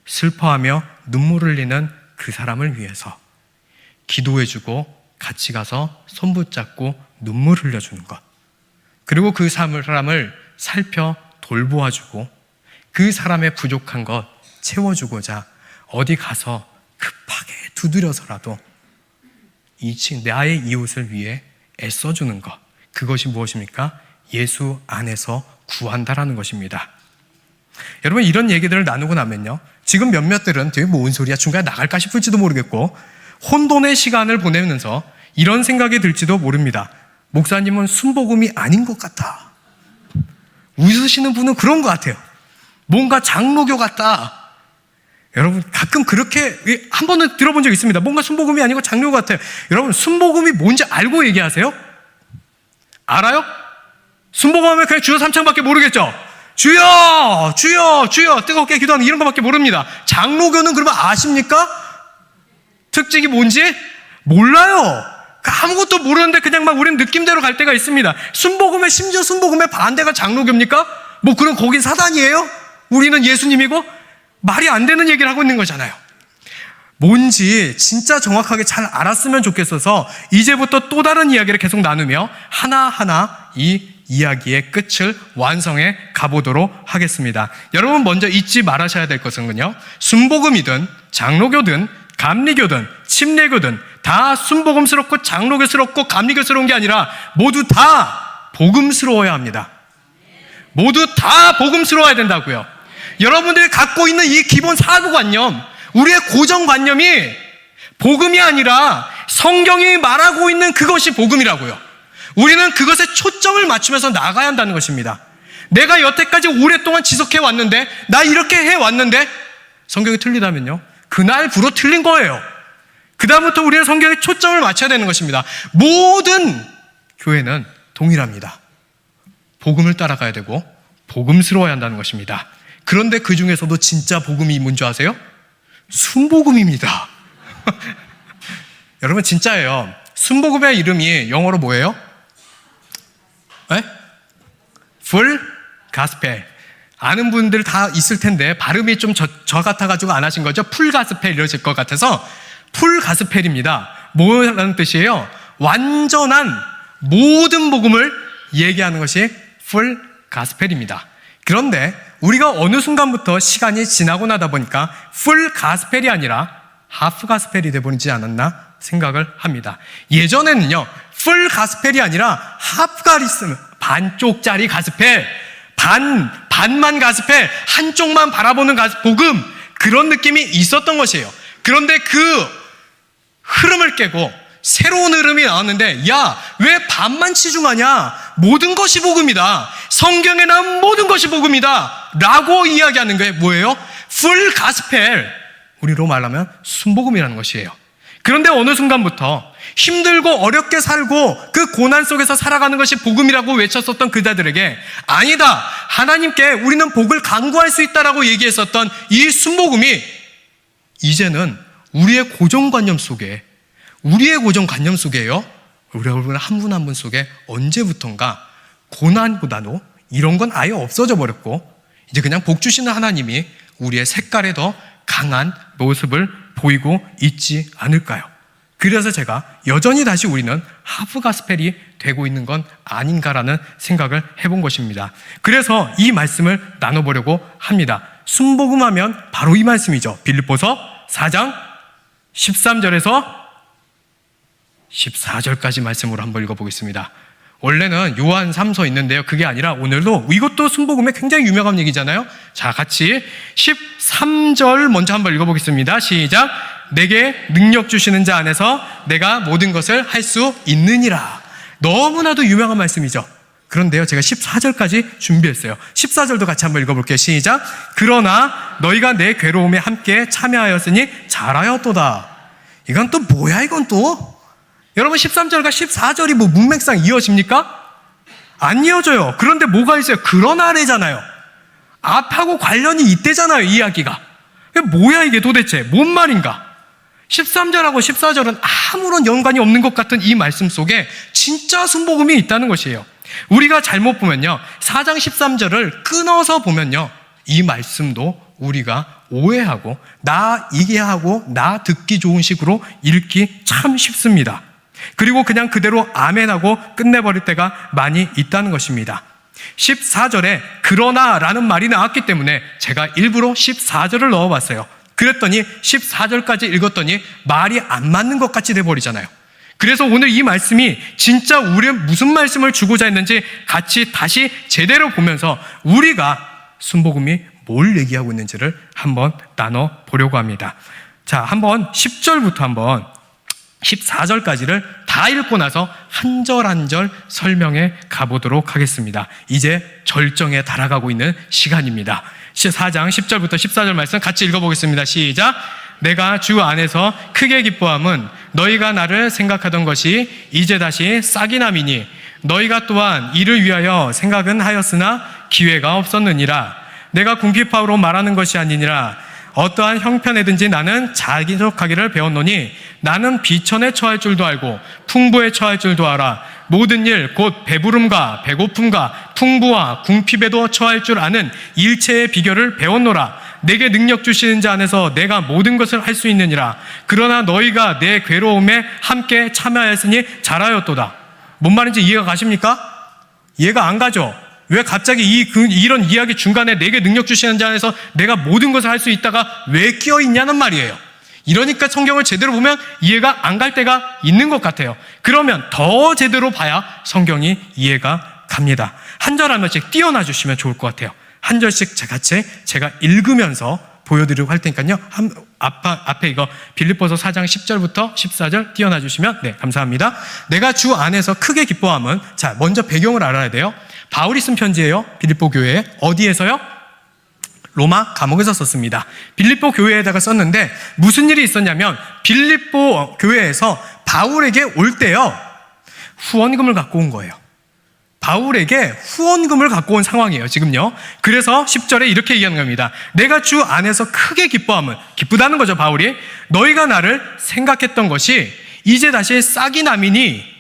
슬퍼하며 눈물 흘리는 그 사람을 위해서 기도해주고 같이 가서 손 붙잡고 눈물 흘려주는 것, 그리고 그 사람을 살펴 돌보아주고 그 사람의 부족한 것 채워주고자 어디 가서 급하게 두드려서라도 나의 이웃을 위해 애써주는 것, 그것이 무엇입니까? 예수 안에서 구한다라는 것입니다. 여러분 이런 얘기들을 나누고 나면요, 지금 몇몇들은 되게 뭔 소리야 중간에 나갈까 싶을지도 모르겠고 혼돈의 시간을 보내면서 이런 생각이 들지도 모릅니다. 목사님은 순복음이 아닌 것 같아. 웃으시는 분은 그런 것 같아요. 뭔가 장로교 같다. 여러분 가끔 그렇게 한 번은 들어본 적 있습니다. 뭔가 순복음이 아니고 장로교 같아요. 여러분 순복음이 뭔지 알고 얘기하세요? 알아요? 순복음하면 그냥 주여 삼창밖에 모르겠죠? 주여 주여 주여 뜨겁게 기도하는 이런 것밖에 모릅니다. 장로교는 그러면 아십니까? 특징이 뭔지 몰라요. 아무것도 모르는데 그냥 막 우리는 느낌대로 갈 때가 있습니다. 심지어 순복음의 반대가 장로교입니까? 뭐 그럼 거긴 사단이에요? 우리는 예수님이고? 말이 안 되는 얘기를 하고 있는 거잖아요. 뭔지 진짜 정확하게 잘 알았으면 좋겠어서 이제부터 또 다른 이야기를 계속 나누며 하나하나 이 이야기의 끝을 완성해 가보도록 하겠습니다. 여러분 먼저 잊지 말아셔야 될 것은요, 순복음이든 장로교든 감리교든 침례교든 다 순복음스럽고 장로교스럽고 감리교스러운 게 아니라 모두 다 복음스러워야 합니다. 모두 다 복음스러워야 된다고요. 여러분들이 갖고 있는 이 기본 사고관념, 우리의 고정관념이 복음이 아니라 성경이 말하고 있는 그것이 복음이라고요. 우리는 그것에 초점을 맞추면서 나가야 한다는 것입니다. 내가 여태까지 오랫동안 지속해 왔는데, 나 이렇게 해 왔는데 성경이 틀리다면요, 그날부로 틀린 거예요. 그 다음부터 우리는 성경에 초점을 맞춰야 되는 것입니다. 모든 교회는 동일합니다. 복음을 따라가야 되고 복음스러워야 한다는 것입니다. 그런데 그 중에서도 진짜 복음이 뭔지 아세요? 순복음입니다. 여러분 진짜예요. 순복음의 이름이 영어로 뭐예요? 네? Full Gospel. 아는 분들 다 있을 텐데 발음이 좀 저 같아가지고 안 하신 거죠? 풀 가스펠 이러실 것 같아서 풀 가스펠입니다. 뭐라는 뜻이에요? 완전한 모든 복음을 얘기하는 것이 풀 가스펠입니다. 그런데 우리가 어느 순간부터 시간이 지나고 나다 보니까 풀 가스펠이 아니라 하프 가스펠이 되어버리지 않았나 생각을 합니다. 예전에는요, 풀 가스펠이 아니라 하프 가리스м, 반쪽짜리 가스펠, 반만 가스펠, 한쪽만 바라보는 복음, 그런 느낌이 있었던 것이에요. 그런데 그 흐름을 깨고 새로운 흐름이 나왔는데, 야, 왜 반만 치중하냐? 모든 것이 복음이다. 성경에 나온 모든 것이 복음이다. 라고 이야기하는 게 뭐예요? 풀 가스펠. 우리로 말하면 순복음이라는 것이에요. 그런데 어느 순간부터 힘들고 어렵게 살고 그 고난 속에서 살아가는 것이 복음이라고 외쳤었던 그자들에게, 아니다, 하나님께 우리는 복을 간구할 수 있다라고 얘기했었던 이 순복음이 이제는 우리의 고정관념 속에요. 우리 여러분 한 분 한 분 속에 언제부턴가 고난보다도 이런 건 아예 없어져 버렸고, 이제 그냥 복 주시는 하나님이 우리의 색깔에 더 강한 모습을 보이고 있지 않을까요? 그래서 제가 여전히 다시 우리는 하프 가스펠이 되고 있는 건 아닌가라는 생각을 해본 것입니다. 그래서 이 말씀을 나눠보려고 합니다. 순복음하면 바로 이 말씀이죠. 빌립보서 4장 13절에서 14절까지 말씀으로 한번 읽어보겠습니다. 원래는 요한 3서 있는데요, 그게 아니라 오늘도 이것도 순복음의 굉장히 유명한 얘기잖아요. 자, 같이 13절 먼저 한번 읽어보겠습니다. 시작. 내게 능력 주시는 자 안에서 내가 모든 것을 할 수 있느니라. 너무나도 유명한 말씀이죠. 그런데요, 제가 14절까지 준비했어요. 14절도 같이 한번 읽어볼게요. 시작. 그러나 너희가 내 괴로움에 함께 참여하였으니 잘하였도다. 이건 또 뭐야, 이건 또? 여러분, 13절과 14절이 뭐 문맥상 이어집니까? 안 이어져요. 그런데 뭐가 있어요? 그러나래잖아요. 앞하고 관련이 있대잖아요, 이야기가. 뭐야 이게 도대체? 뭔 말인가? 13절하고 14절은 아무런 연관이 없는 것 같은 이 말씀 속에 진짜 순복음이 있다는 것이에요. 우리가 잘못 보면요, 4장 13절을 끊어서 보면요, 이 말씀도 우리가 오해하고 나 이해하고 나 듣기 좋은 식으로 읽기 참 쉽습니다. 그리고 그냥 그대로 아멘하고 끝내버릴 때가 많이 있다는 것입니다. 14절에 그러나라는 말이 나왔기 때문에 제가 일부러 14절을 넣어봤어요. 그랬더니 14절까지 읽었더니 말이 안 맞는 것 같이 돼버리잖아요. 그래서 오늘 이 말씀이 진짜 우리에 무슨 말씀을 주고자 했는지 같이 다시 제대로 보면서 우리가 순복음이 뭘 얘기하고 있는지를 한번 나눠보려고 합니다. 자, 한번 10절부터 한번 14절까지를 다 읽고 나서 한 절 한 절 설명해 가보도록 하겠습니다. 이제 절정에 달아가고 있는 시간입니다. 4장 10절부터 14절 말씀 같이 읽어보겠습니다. 시작. 내가 주 안에서 크게 기뻐함은 너희가 나를 생각하던 것이 이제 다시 싹이 남이니 너희가 또한 이를 위하여 생각은 하였으나 기회가 없었느니라. 내가 궁핍함으로 말하는 것이 아니니라. 어떠한 형편에든지 나는 자기족하기를 배웠노니 나는 비천에 처할 줄도 알고 풍부에 처할 줄도 알아. 모든 일 곧 배부름과 배고픔과 풍부와 궁핍에도 처할 줄 아는 일체의 비결을 배웠노라. 내게 능력 주시는 자 안에서 내가 모든 것을 할 수 있느니라. 그러나 너희가 내 괴로움에 함께 참여하였으니 잘하였도다. 뭔 말인지 이해가 가십니까? 이해가 안 가죠? 왜 갑자기 이런 이야기 중간에 내게 능력 주시는 자 안에서 내가 모든 것을 할 수 있다가 왜 끼어있냐는 말이에요. 이러니까 성경을 제대로 보면 이해가 안 갈 때가 있는 것 같아요. 그러면 더 제대로 봐야 성경이 이해가 갑니다. 한 절 한 절씩 띄워놔 주시면 좋을 것 같아요. 한 절씩 제가 읽으면서 보여드리려고 할 테니까요. 앞에 이거 빌립보서 4장 10절부터 14절 띄워놔 주시면 네, 감사합니다. 내가 주 안에서 크게 기뻐함은, 자, 먼저 배경을 알아야 돼요. 바울이 쓴 편지예요. 빌립보 교회에. 어디에서요? 로마 감옥에서 썼습니다. 빌립보 교회에다가 썼는데 무슨 일이 있었냐면 빌립보 교회에서 바울에게 올 때요, 후원금을 갖고 온 거예요. 바울에게 후원금을 갖고 온 상황이에요, 지금요. 그래서 10절에 이렇게 얘기하는 겁니다. 내가 주 안에서 크게 기뻐함은, 기쁘다는 거죠, 바울이. 너희가 나를 생각했던 것이 이제 다시 싹이 남이니,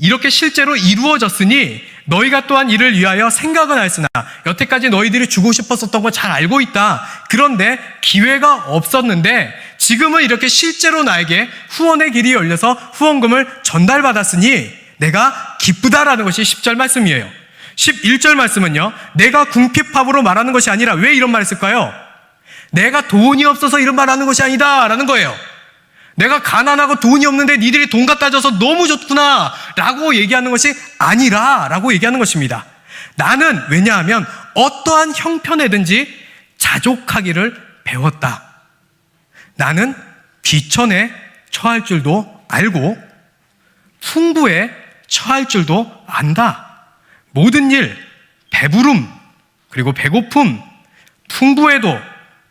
이렇게 실제로 이루어졌으니 너희가 또한 이를 위하여 생각은 하였으나 여태까지 너희들이 주고 싶었었던 걸 잘 알고 있다. 그런데 기회가 없었는데 지금은 이렇게 실제로 나에게 후원의 길이 열려서 후원금을 전달받았으니 내가 기쁘다라는 것이 10절 말씀이에요. 11절 말씀은요, 내가 궁핍함으로 말하는 것이 아니라, 왜 이런 말 했을까요? 내가 돈이 없어서 이런 말 하는 것이 아니다 라는 거예요. 내가 가난하고 돈이 없는데 니들이 돈 갖다 줘서 너무 좋구나 라고 얘기하는 것이 아니라 라고 얘기하는 것입니다. 나는 왜냐하면 어떠한 형편에든지 자족하기를 배웠다. 나는 비천에 처할 줄도 알고 풍부에 처할 줄도 안다. 모든 일, 배부름, 그리고 배고픔, 풍부에도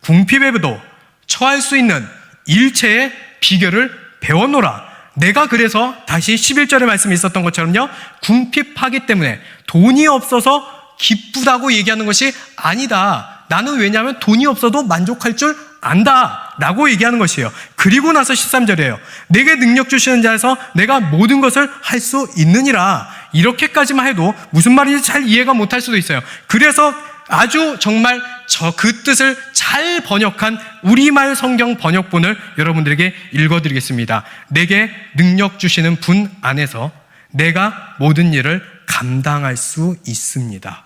궁핍에도 처할 수 있는 일체의 비결을 배웠노라. 내가 그래서 다시 11절의 말씀이 있었던 것처럼요, 궁핍하기 때문에 돈이 없어서 기쁘다고 얘기하는 것이 아니다. 나는 왜냐하면 돈이 없어도 만족할 줄 안다 라고 얘기하는 것이에요. 그리고 나서 13절이에요. 내게 능력 주시는 자에서 내가 모든 것을 할 수 있느니라. 이렇게까지만 해도 무슨 말인지 잘 이해가 못할 수도 있어요. 그래서 아주 정말 그 뜻을 잘 번역한 우리말 성경 번역본을 여러분들에게 읽어드리겠습니다. 내게 능력 주시는 분 안에서 내가 모든 일을 감당할 수 있습니다.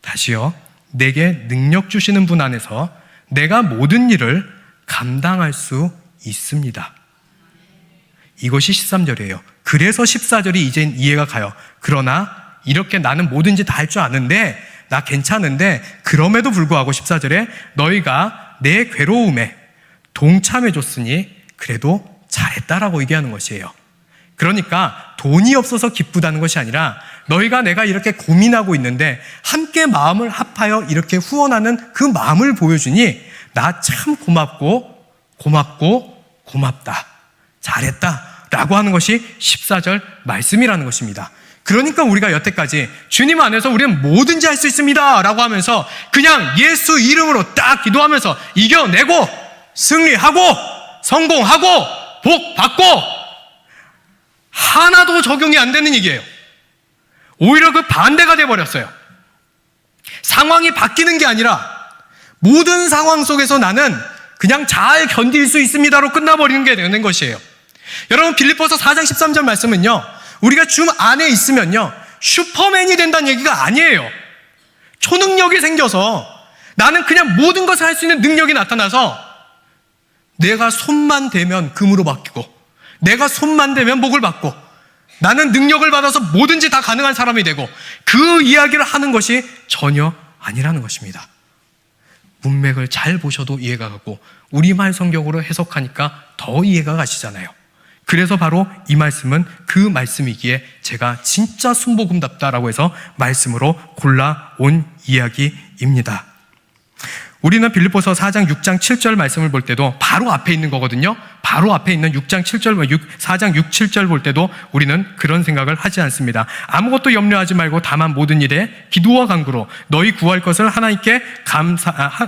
다시요. 내게 능력 주시는 분 안에서 내가 모든 일을 감당할 수 있습니다. 이것이 13절이에요. 그래서 14절이 이젠 이해가 가요. 그러나 이렇게 나는 뭐든지 다 할 줄 아는데, 나 괜찮은데, 그럼에도 불구하고 14절에 너희가 내 괴로움에 동참해줬으니 그래도 잘했다라고 얘기하는 것이에요. 그러니까 돈이 없어서 기쁘다는 것이 아니라 너희가 내가 이렇게 고민하고 있는데 함께 마음을 합하여 이렇게 후원하는 그 마음을 보여주니 나 참 고맙다, 잘했다 라고 하는 것이 14절 말씀이라는 것입니다. 그러니까 우리가 여태까지 주님 안에서 우리는 뭐든지 할 수 있습니다 라고 하면서 그냥 예수 이름으로 딱 기도하면서 이겨내고 승리하고 성공하고 복 받고 하나도 적용이 안 되는 얘기예요. 오히려 그 반대가 돼버렸어요. 상황이 바뀌는 게 아니라 모든 상황 속에서 나는 그냥 잘 견딜 수 있습니다로 끝나버리는 게 되는 것이에요. 여러분, 빌립보서 4장 13절 말씀은요, 우리가 주 안에 있으면요 슈퍼맨이 된다는 얘기가 아니에요. 초능력이 생겨서 나는 그냥 모든 것을 할 수 있는 능력이 나타나서 내가 손만 대면 금으로 바뀌고 내가 손만 대면 복을 받고 나는 능력을 받아서 뭐든지 다 가능한 사람이 되고, 그 이야기를 하는 것이 전혀 아니라는 것입니다. 문맥을 잘 보셔도 이해가 가고 우리말 성경으로 해석하니까 더 이해가 가시잖아요. 그래서 바로 이 말씀은 그 말씀이기에 제가 진짜 순복음답다라고 해서 말씀으로 골라온 이야기입니다. 우리는 빌립보서 4장 6장 7절 말씀을 볼 때도 바로 앞에 있는 거거든요. 바로 앞에 있는 6장 7절, 4장 6, 7절 볼 때도 우리는 그런 생각을 하지 않습니다. 아무것도 염려하지 말고 다만 모든 일에 기도와 간구로 너희 구할 것을 하나님께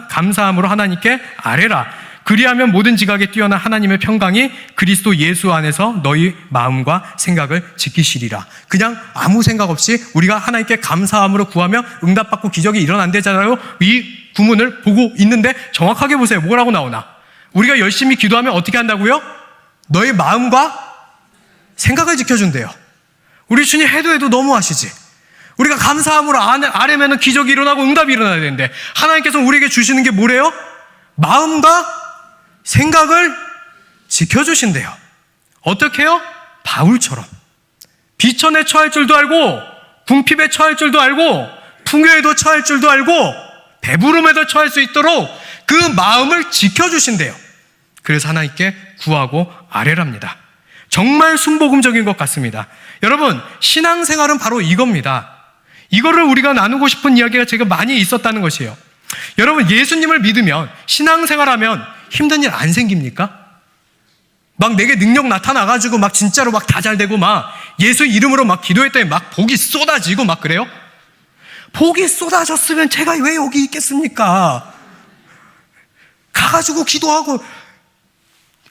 감사함으로 하나님께 아뢰라. 그리하면 모든 지각에 뛰어난 하나님의 평강이 그리스도 예수 안에서 너희 마음과 생각을 지키시리라. 그냥 아무 생각 없이 우리가 하나님께 감사함으로 구하면 응답받고 기적이 일어난대잖아요. 이 구문을 보고 있는데 정확하게 보세요. 뭐라고 나오나? 우리가 열심히 기도하면 어떻게 한다고요? 너희 마음과 생각을 지켜준대요. 우리 주님 해도 너무 하시지. 우리가 감사함으로 아뢰면 기적이 일어나고 응답이 일어나야 되는데 하나님께서 우리에게 주시는 게 뭐래요? 마음과 생각을 지켜주신대요. 어떻게 해요? 바울처럼 비천에 처할 줄도 알고 궁핍에 처할 줄도 알고 풍요에도 처할 줄도 알고 배부름에도 처할 수 있도록 그 마음을 지켜주신대요. 그래서 하나님께 구하고 아뢰랍니다. 정말 순복음적인 것 같습니다. 여러분, 신앙생활은 바로 이겁니다. 이거를 우리가 나누고 싶은 이야기가 제가 많이 있었다는 것이에요. 여러분, 예수님을 믿으면 신앙생활하면 힘든 일 안 생깁니까? 막 내게 능력 나타나가지고 막 진짜로 막 다 잘 되고 막 예수 이름으로 막 기도했더니 막 복이 쏟아지고 막 그래요? 복이 쏟아졌으면 제가 왜 여기 있겠습니까? 가가지고 기도하고,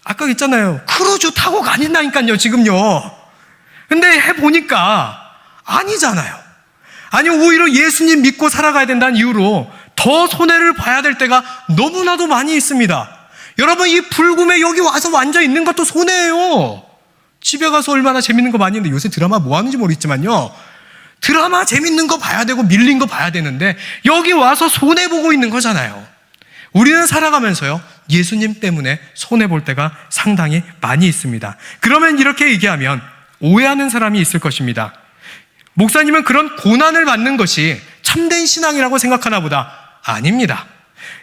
아까 있잖아요. 크루즈 타고 가닌다니까요, 지금요. 근데 해보니까 아니잖아요. 아니, 오히려 예수님 믿고 살아가야 된다는 이유로 더 손해를 봐야 될 때가 너무나도 많이 있습니다. 여러분, 이 불금에 여기 와서 앉아 있는 것도 손해예요. 집에 가서 얼마나 재밌는 거 많이 있는데, 요새 드라마 뭐 하는지 모르겠지만요, 드라마 재밌는 거 봐야 되고 밀린 거 봐야 되는데 여기 와서 손해보고 있는 거잖아요. 우리는 살아가면서요, 예수님 때문에 손해볼 때가 상당히 많이 있습니다. 그러면 이렇게 얘기하면 오해하는 사람이 있을 것입니다. 목사님은 그런 고난을 받는 것이 참된 신앙이라고 생각하나 보다. 아닙니다.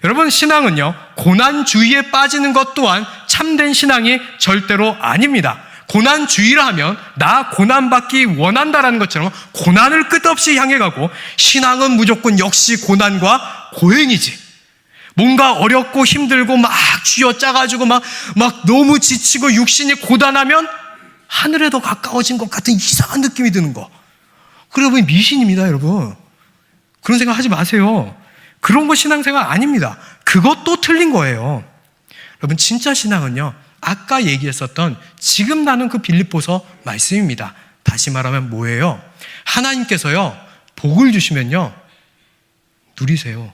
여러분, 신앙은요, 고난주의에 빠지는 것 또한 참된 신앙이 절대로 아닙니다. 고난주의라 하면 나 고난받기 원한다라는 것처럼 고난을 끝없이 향해 가고, 신앙은 무조건 역시 고난과 고행이지. 뭔가 어렵고 힘들고 막 쥐어짜가지고 막 너무 지치고 육신이 고단하면 하늘에 더 가까워진 것 같은 이상한 느낌이 드는 거. 그러면 미신입니다, 여러분. 그런 생각 하지 마세요. 그런 거 신앙생활 아닙니다. 그것도 틀린 거예요. 여러분, 진짜 신앙은요, 아까 얘기했었던 지금 나눈 그 빌립보서 말씀입니다. 다시 말하면 뭐예요? 하나님께서요, 복을 주시면요, 누리세요.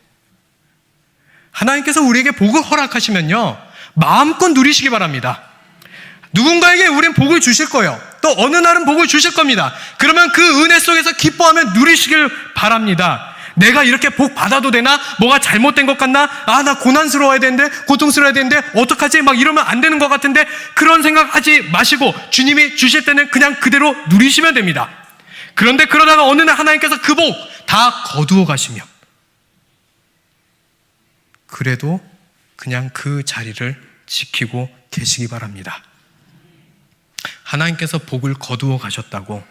하나님께서 우리에게 복을 허락하시면요, 마음껏 누리시기 바랍니다. 누군가에게 우린 복을 주실 거예요. 또 어느 날은 복을 주실 겁니다. 그러면 그 은혜 속에서 기뻐하며 누리시길 바랍니다. 내가 이렇게 복 받아도 되나? 뭐가 잘못된 것 같나? 나 고난스러워야 되는데, 고통스러워야 되는데, 어떡하지? 막 이러면 안 되는 것 같은데, 그런 생각하지 마시고 주님이 주실 때는 그냥 그대로 누리시면 됩니다. 그런데 그러다가 어느 날 하나님께서 그 복 다 거두어 가시며, 그래도 그냥 그 자리를 지키고 계시기 바랍니다. 하나님께서 복을 거두어 가셨다고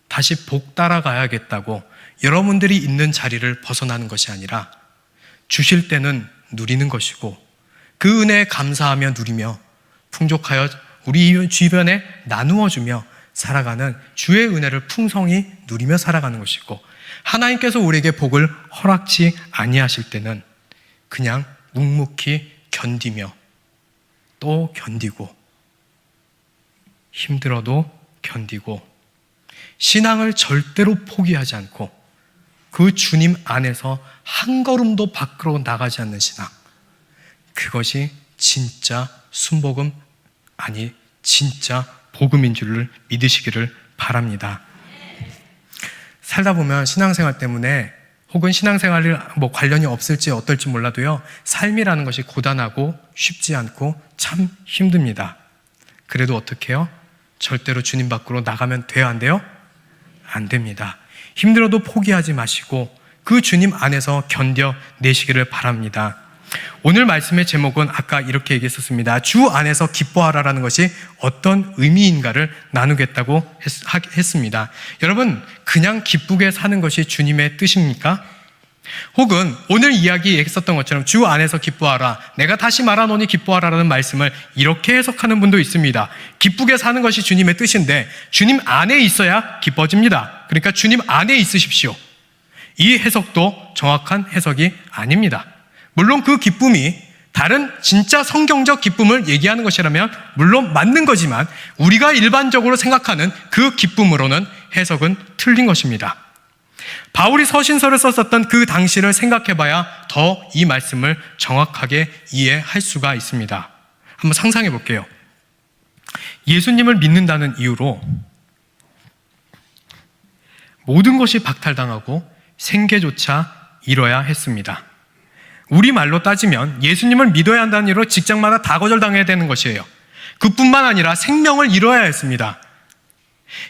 다시 복 따라가야겠다고 여러분들이 있는 자리를 벗어나는 것이 아니라, 주실 때는 누리는 것이고 그 은혜에 감사하며 누리며 풍족하여 우리 주변에 나누어주며 살아가는 주의 은혜를 풍성히 누리며 살아가는 것이고, 하나님께서 우리에게 복을 허락치 아니하실 때는 그냥 묵묵히 견디며 또 견디고, 힘들어도 견디고, 신앙을 절대로 포기하지 않고 그 주님 안에서 한 걸음도 밖으로 나가지 않는 신앙, 그것이 진짜 순복음, 아니 진짜 복음인 줄을 믿으시기를 바랍니다. 살다 보면 신앙생활 때문에, 혹은 신앙생활이 관련이 없을지 어떨지 몰라도요, 삶이라는 것이 고단하고 쉽지 않고 참 힘듭니다. 그래도 어떻게 해요? 절대로 주님 밖으로 나가면 돼요, 안 돼요? 안 됩니다. 힘들어도 포기하지 마시고 그 주님 안에서 견뎌내시기를 바랍니다. 오늘 말씀의 제목은 아까 이렇게 얘기했었습니다. 주 안에서 기뻐하라라는 것이 어떤 의미인가를 나누겠다고 했습니다. 여러분, 그냥 기쁘게 사는 것이 주님의 뜻입니까? 혹은 오늘 이야기했었던 것처럼 주 안에서 기뻐하라, 내가 다시 말하노니 기뻐하라라는 말씀을 이렇게 해석하는 분도 있습니다. 기쁘게 사는 것이 주님의 뜻인데 주님 안에 있어야 기뻐집니다. 그러니까 주님 안에 있으십시오. 이 해석도 정확한 해석이 아닙니다. 물론 그 기쁨이 다른 진짜 성경적 기쁨을 얘기하는 것이라면 물론 맞는 거지만, 우리가 일반적으로 생각하는 그 기쁨으로는 해석은 틀린 것입니다. 바울이 서신서를 썼었던 그 당시를 생각해봐야 더 이 말씀을 정확하게 이해할 수가 있습니다. 한번 상상해 볼게요. 예수님을 믿는다는 이유로 모든 것이 박탈당하고 생계조차 잃어야 했습니다. 우리말로 따지면 예수님을 믿어야 한다는 이유로 직장마다 다 거절당해야 되는 것이에요. 그뿐만 아니라 생명을 잃어야 했습니다.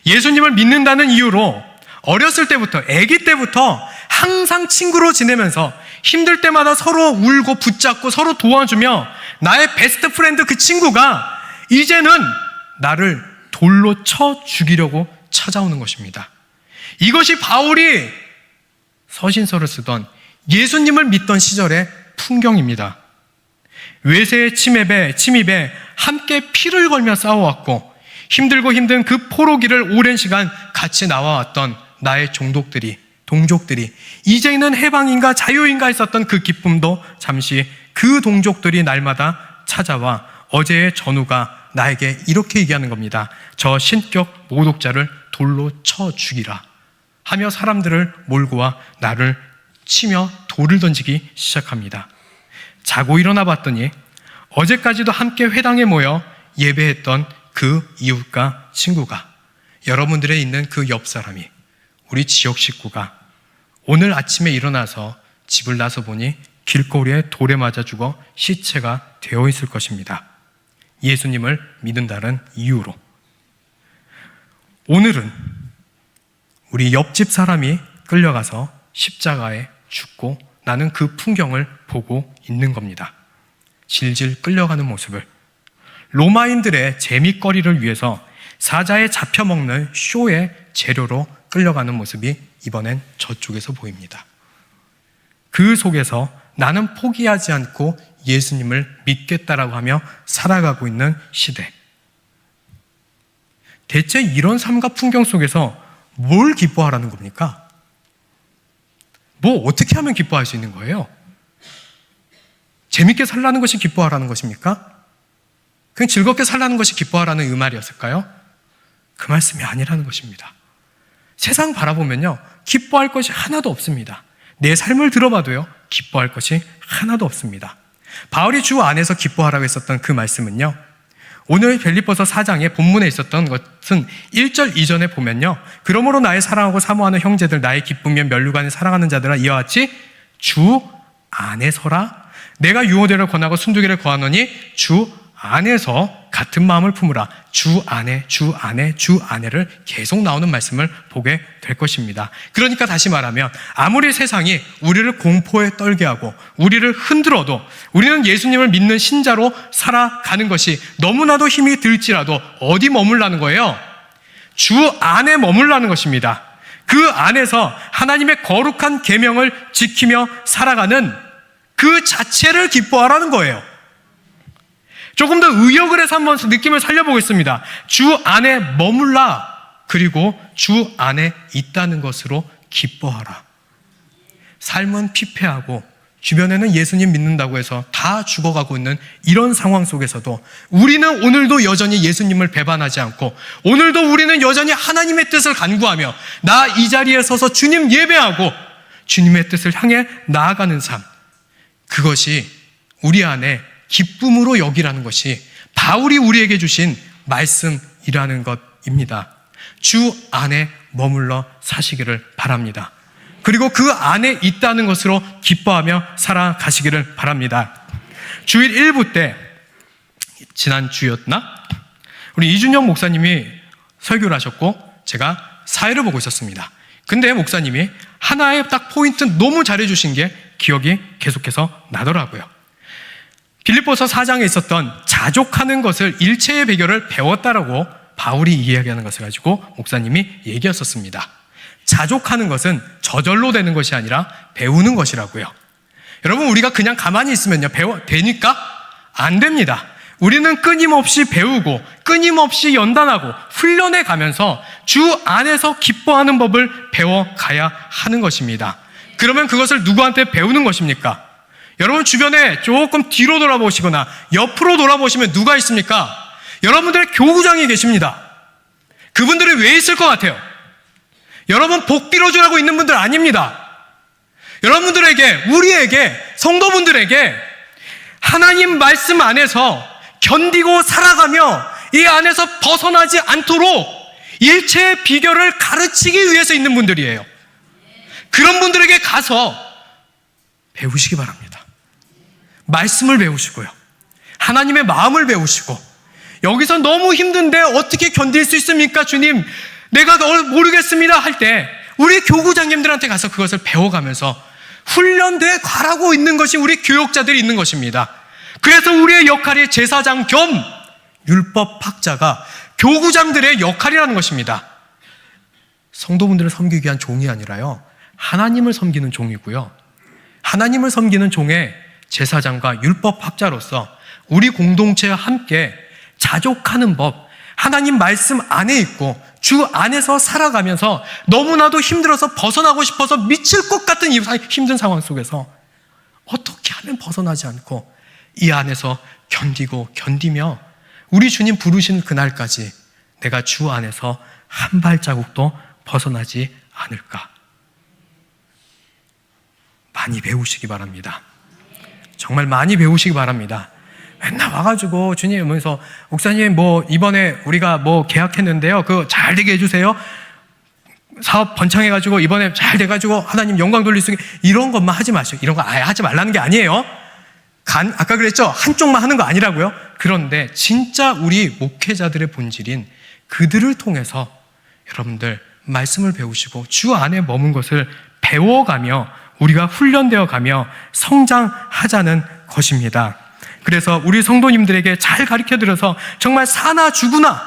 예수님을 믿는다는 이유로 어렸을 때부터, 아기 때부터 항상 친구로 지내면서 힘들 때마다 서로 울고 붙잡고 서로 도와주며 나의 베스트 프렌드 그 친구가 이제는 나를 돌로 쳐 죽이려고 찾아오는 것입니다. 이것이 바울이 서신서를 쓰던, 예수님을 믿던 시절의 풍경입니다. 외세의 침입에 함께 피를 걸며 싸워왔고, 힘들고 힘든 그 포로기를 오랜 시간 같이 나와왔던 나의 동족들이 이제는 해방인가 자유인가 했었던 그 기쁨도 잠시 그 동족들이 날마다 찾아와 어제의 전우가 나에게 이렇게 얘기하는 겁니다. 저 신격 모독자를 돌로 쳐 죽이라 하며 사람들을 몰고 와 나를 치며 돌을 던지기 시작합니다. 자고 일어나 봤더니 어제까지도 함께 회당에 모여 예배했던 그 이웃과 친구가, 여러분들의 있는 그 옆 사람이, 우리 지역 식구가 오늘 아침에 일어나서 집을 나서 보니 길거리에 돌에 맞아 죽어 시체가 되어 있을 것입니다. 예수님을 믿는다는 이유로. 오늘은 우리 옆집 사람이 끌려가서 십자가에 죽고 나는 그 풍경을 보고 있는 겁니다. 질질 끌려가는 모습을. 로마인들의 재미거리를 위해서 사자에 잡혀먹는 쇼의 재료로 끌려가는 모습이 이번엔 저쪽에서 보입니다. 그 속에서 나는 포기하지 않고 예수님을 믿겠다라고 하며 살아가고 있는 시대. 대체 이런 삶과 풍경 속에서 뭘 기뻐하라는 겁니까? 뭐 어떻게 하면 기뻐할 수 있는 거예요? 재밌게 살라는 것이 기뻐하라는 것입니까? 그냥 즐겁게 살라는 것이 기뻐하라는 그 말이었을까요? 그 말씀이 아니라는 것입니다. 세상 바라보면요, 기뻐할 것이 하나도 없습니다. 내 삶을 들어봐도요, 기뻐할 것이 하나도 없습니다. 바울이 주 안에서 기뻐하라고 했었던 그 말씀은요, 오늘 빌립보서 4장에 본문에 있었던 것은 1절 이전에 보면요, 그러므로 나의 사랑하고 사모하는 형제들, 나의 기쁘며 면류관을 사랑하는 자들아, 이와 같이 주 안에서라. 내가 유오되를 권하고 순두기를 거하노니 주 안에서 같은 마음을 품으라. 주 안에, 주 안에, 주 안에를 계속 나오는 말씀을 보게 될 것입니다. 그러니까 다시 말하면 아무리 세상이 우리를 공포에 떨게 하고 우리를 흔들어도 우리는 예수님을 믿는 신자로 살아가는 것이 너무나도 힘이 들지라도 어디 머물라는 거예요? 주 안에 머물라는 것입니다. 그 안에서 하나님의 거룩한 계명을 지키며 살아가는 그 자체를 기뻐하라는 거예요. 조금 더 의역을 해서 한번 느낌을 살려보겠습니다. 주 안에 머물라. 그리고 주 안에 있다는 것으로 기뻐하라. 삶은 피폐하고 주변에는 예수님 믿는다고 해서 다 죽어가고 있는 이런 상황 속에서도 우리는 오늘도 여전히 예수님을 배반하지 않고 오늘도 우리는 여전히 하나님의 뜻을 간구하며 나 이 자리에 서서 주님 예배하고 주님의 뜻을 향해 나아가는 삶, 그것이 우리 안에 기쁨으로 여기라는 것이 바울이 우리에게 주신 말씀이라는 것입니다. 주 안에 머물러 사시기를 바랍니다. 그리고 그 안에 있다는 것으로 기뻐하며 살아가시기를 바랍니다. 주일 1부 때, 지난주였나? 우리 이준영 목사님이 설교를 하셨고 제가 사회를 보고 있었습니다. 근데 목사님이 하나의 딱 포인트 너무 잘해주신 게 기억이 계속해서 나더라고요. 빌립보서 4장에 있었던 자족하는 것을 일체의 비결을 배웠다라고 바울이 이야기하는 것을 가지고 목사님이 얘기했었습니다. 자족하는 것은 저절로 되는 것이 아니라 배우는 것이라고요. 여러분, 우리가 그냥 가만히 있으면요, 되니까? 안 됩니다. 우리는 끊임없이 배우고 끊임없이 연단하고 훈련해 가면서 주 안에서 기뻐하는 법을 배워가야 하는 것입니다. 그러면 그것을 누구한테 배우는 것입니까? 여러분 주변에 조금 뒤로 돌아보시거나 옆으로 돌아보시면 누가 있습니까? 여러분들의 교구장이 계십니다. 그분들이 왜 있을 것 같아요? 여러분 복 빌어주라고 있는 분들 아닙니다. 여러분들에게, 우리에게, 성도분들에게 하나님 말씀 안에서 견디고 살아가며 이 안에서 벗어나지 않도록 일체의 비결을 가르치기 위해서 있는 분들이에요. 그런 분들에게 가서 배우시기 바랍니다. 말씀을 배우시고요, 하나님의 마음을 배우시고, 여기서 너무 힘든데 어떻게 견딜 수 있습니까 주님, 내가 모르겠습니다 할 때 우리 교구장님들한테 가서 그것을 배워가면서 훈련돼 가라고 있는 것이 우리 교역자들이 있는 것입니다. 그래서 우리의 역할이 제사장 겸 율법학자가 교구장들의 역할이라는 것입니다. 성도분들을 섬기기 위한 종이 아니라요, 하나님을 섬기는 종이고요, 하나님을 섬기는 종의 제사장과 율법학자로서 우리 공동체와 함께 자족하는 법, 하나님 말씀 안에 있고 주 안에서 살아가면서 너무나도 힘들어서 벗어나고 싶어서 미칠 것 같은 이 힘든 상황 속에서 어떻게 하면 벗어나지 않고 이 안에서 견디며 우리 주님 부르신 그날까지 내가 주 안에서 한 발자국도 벗어나지 않을까. 많이 배우시기 바랍니다. 정말 많이 배우시기 바랍니다. 맨날 와가지고 주님 하면서 목사님 뭐 이번에 우리가 뭐 계약했는데요, 그거 잘 되게 해주세요. 사업 번창해가지고 이번에 잘 돼가지고 하나님 영광 돌릴 수 있게, 이런 것만 하지 마시고, 이런 거 아예 하지 말라는 게 아니에요. 아까 그랬죠? 한쪽만 하는 거 아니라고요. 그런데 진짜 우리 목회자들의 본질인 그들을 통해서 여러분들 말씀을 배우시고 주 안에 머문 것을 배워가며 우리가 훈련되어 가며 성장하자는 것입니다. 그래서 우리 성도님들에게 잘 가르쳐드려서 정말 사나 죽으나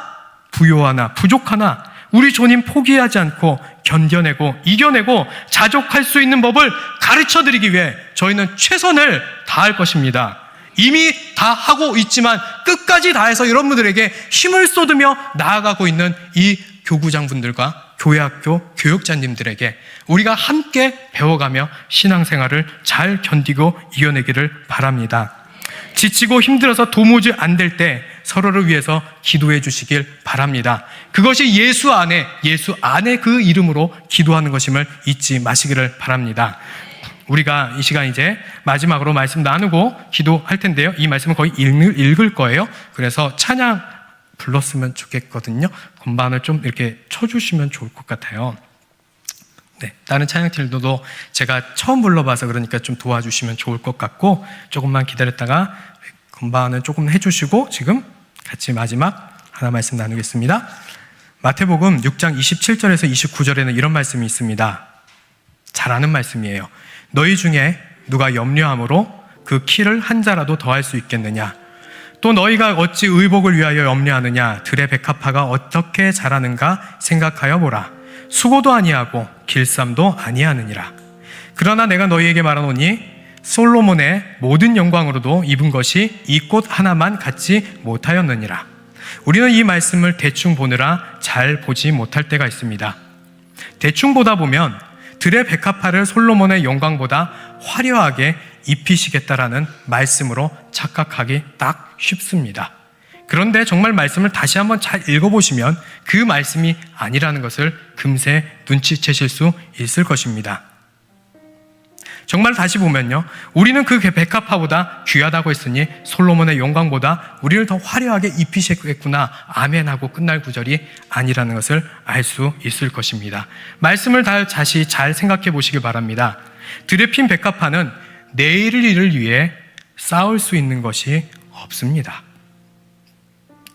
부요하나 부족하나 우리 주님 포기하지 않고 견뎌내고 이겨내고 자족할 수 있는 법을 가르쳐드리기 위해 저희는 최선을 다할 것입니다. 이미 다 하고 있지만 끝까지 다해서 여러분들에게 힘을 쏟으며 나아가고 있는 이 교구장분들과 교회학교 교육자님들에게 우리가 함께 배워가며 신앙생활을 잘 견디고 이겨내기를 바랍니다. 지치고 힘들어서 도무지 안 될 때 서로를 위해서 기도해 주시길 바랍니다. 그것이 예수 안에 그 이름으로 기도하는 것임을 잊지 마시기를 바랍니다. 우리가 이 시간 이제 마지막으로 말씀 나누고 기도할 텐데요. 이 말씀은 거의 읽을 거예요. 그래서 찬양 불렀으면 좋겠거든요. 건반을 좀 이렇게 쳐주시면 좋을 것 같아요. 네, 다른 찬양팀들도 제가 처음 불러봐서 그러니까 좀 도와주시면 좋을 것 같고, 조금만 기다렸다가 건반을 조금 해주시고 지금 같이 마지막 하나 말씀 나누겠습니다. 마태복음 6장 27절에서 29절에는 이런 말씀이 있습니다. 잘 아는 말씀이에요. 너희 중에 누가 염려함으로 그 키를 한 자라도 더할 수 있겠느냐? 또 너희가 어찌 의복을 위하여 염려하느냐? 들의 백합화가 어떻게 자라는가 생각하여 보라. 수고도 아니하고 길쌈도 아니하느니라. 그러나 내가 너희에게 말하노니 솔로몬의 모든 영광으로도 입은 것이 이 꽃 하나만 갖지 못하였느니라. 우리는 이 말씀을 대충 보느라 잘 보지 못할 때가 있습니다. 대충 보다 보면 들의 백합화를 솔로몬의 영광보다 화려하게 입히시겠다라는 말씀으로 착각하기 딱 쉽습니다. 그런데 정말 말씀을 다시 한번 잘 읽어보시면 그 말씀이 아니라는 것을 금세 눈치채실 수 있을 것입니다. 정말 다시 보면요, 우리는 그 백합화보다 귀하다고 했으니 솔로몬의 영광보다 우리를 더 화려하게 입히시겠구나, 아멘 하고 끝날 구절이 아니라는 것을 알 수 있을 것입니다. 말씀을 다시 잘 생각해 보시기 바랍니다. 들에 핀 백합화는 내일 일을 위해 쌓을 수 있는 것이 없습니다.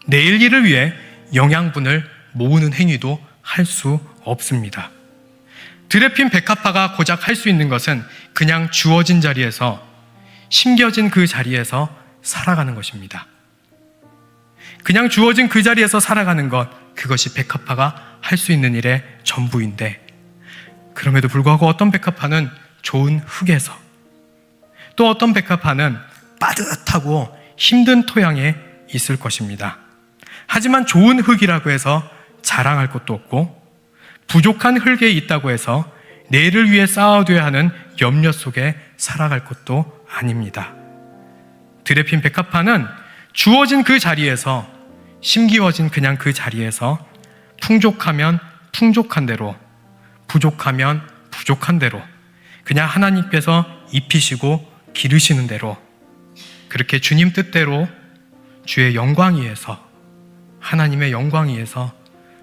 내일 일을 위해 영양분을 모으는 행위도 할 수 없습니다. 들에 핀 백합화가 고작 할 수 있는 것은 그냥 주어진 자리에서, 심겨진 그 자리에서 살아가는 것입니다. 그냥 주어진 그 자리에서 살아가는 것, 그것이 백합화가 할 수 있는 일의 전부인데, 그럼에도 불구하고 어떤 백합화는 좋은 흙에서, 또 어떤 백합화는 빠듯하고 힘든 토양에 있을 것입니다. 하지만 좋은 흙이라고 해서 자랑할 것도 없고, 부족한 흙에 있다고 해서 내일을 위해 쌓아둬야 하는 염려 속에 살아갈 것도 아닙니다. 들에 핀 백합화는 주어진 그 자리에서, 심기워진 그냥 그 자리에서 풍족하면 풍족한 대로, 부족하면 부족한 대로, 그냥 하나님께서 입히시고 기르시는 대로, 그렇게 주님 뜻대로 주의 영광 위에서, 하나님의 영광 위에서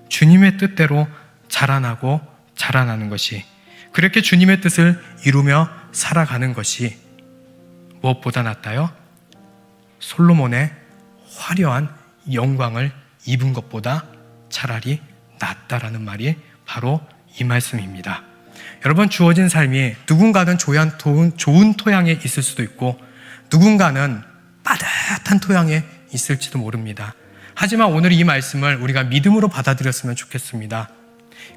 주님의 뜻대로 자라나고 자라나는 것이, 그렇게 주님의 뜻을 이루며 살아가는 것이 무엇보다 낫다요? 솔로몬의 화려한 영광을 입은 것보다 차라리 낫다라는 말이 바로 이 말씀입니다. 여러분, 주어진 삶이 누군가는 좋은 토양에 있을 수도 있고 누군가는 빠듯한 토양에 있을지도 모릅니다. 하지만 오늘 이 말씀을 우리가 믿음으로 받아들였으면 좋겠습니다.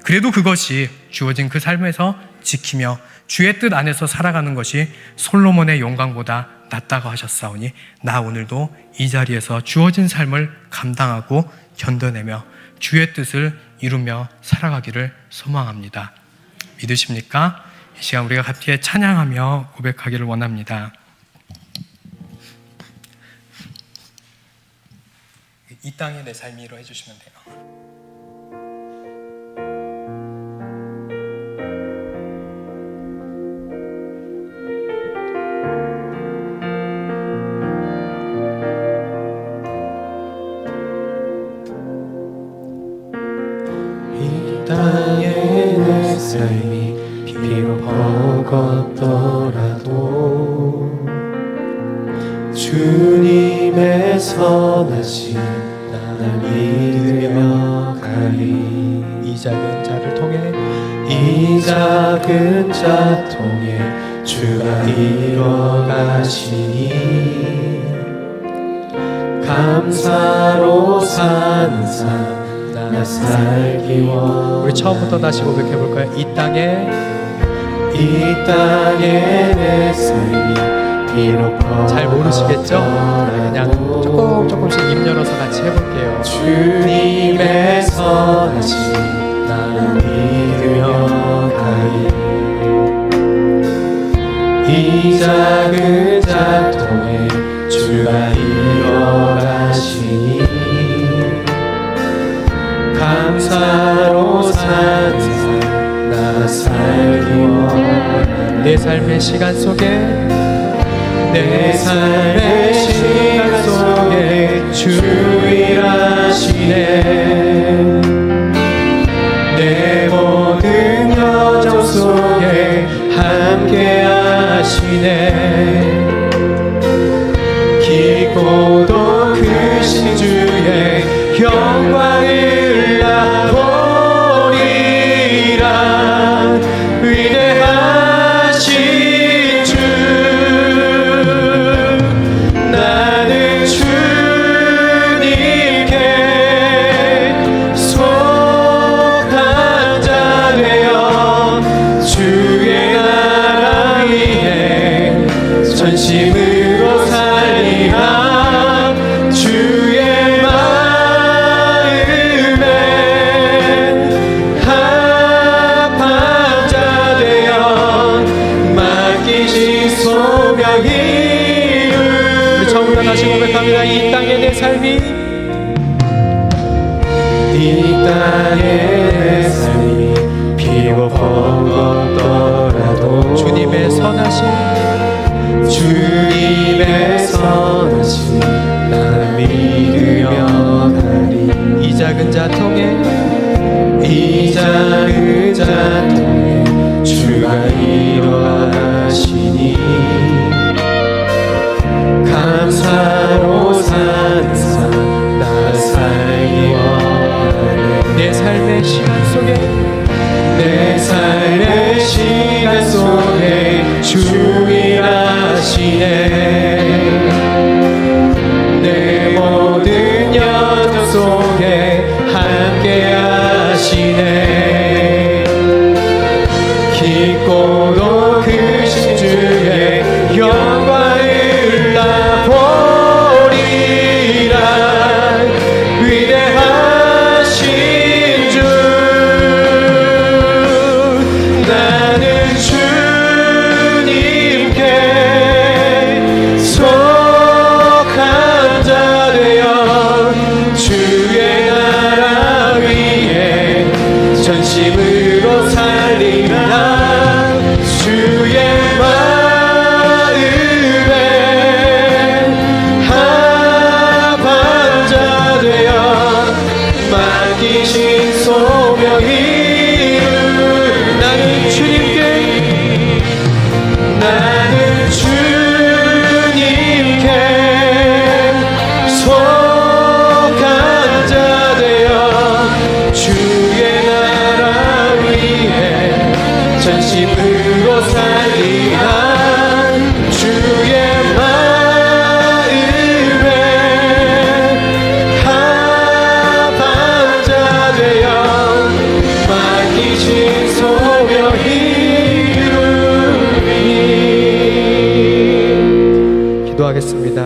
그래도 그것이 주어진 그 삶에서 지키며 주의 뜻 안에서 살아가는 것이 솔로몬의 영광보다 낫다고 하셨사오니, 나 오늘도 이 자리에서 주어진 삶을 감당하고 견뎌내며 주의 뜻을 이루며 살아가기를 소망합니다. 믿으십니까? 이 시간 우리가 함께 찬양하며 고백하기를 원합니다. 이 땅에 내 삶이로 해주시면 돼요. 땅에 내 삶이 비록 버겁더라도 주님의 선하신 나를 믿으며 가리. 이 작은 자를 통해, 이 작은 자 통해 주가 이뤄가시니 감사로 사는 삶 나 살기 원. 우리 처음부터 다시 고백해 볼까요? 이 땅에 내 삶이 비록 잘 모르시겠죠? 그냥 걷더라도 조금씩 입 열어서 같이 해볼게요. 주님의 선하심 나는 믿으며 가리. 이 작은 작동에 주가 이뤄가시니 감사로 사는 삶 나 살기 원하네. 내 삶의 시간 속에 내 삶의 시간 속에 주 일하시네. 내 모든 여정 속에 함께 하시네. 깊고도 크신 주의 영광을 나 보리라. 위대하신 주 나는 주님께 속한 자 되어 주의 나라 위에 전심으로 살리라. 주의 마음에 합한 자 되어 맡기신 소명이 우리 처음부터 다시 고백합니다. 이 땅에 내 삶이 이 땅에 내 삶이 비록 헐벗더라도 주님의 선하심 주님의 선하심 나 믿으며 가리. 이 작은 자통에 이 작은 자통에 주가 이뤄하시니 감사로 사는 삶 나 살기 원하네. 내 삶의 시간 속에 내 삶의 시간 속에 주 일하시네. 내 모든 여정 속에 함께 하시네. 깊고도 크신 주의 영광을 나 보리라. 위대하신 주 나는 주님께 속한 자 되어 주의 나라 위에 전심으로 살리라. 주의 마음에 합한 자 되어 맡기신 소명이 나는 주님께 속한 자 되어 주의 나라 위에 전심으로 살리라. 주의 마음에 합한 자 되어 맡기신 소명이 이루리. 기도하겠습니다.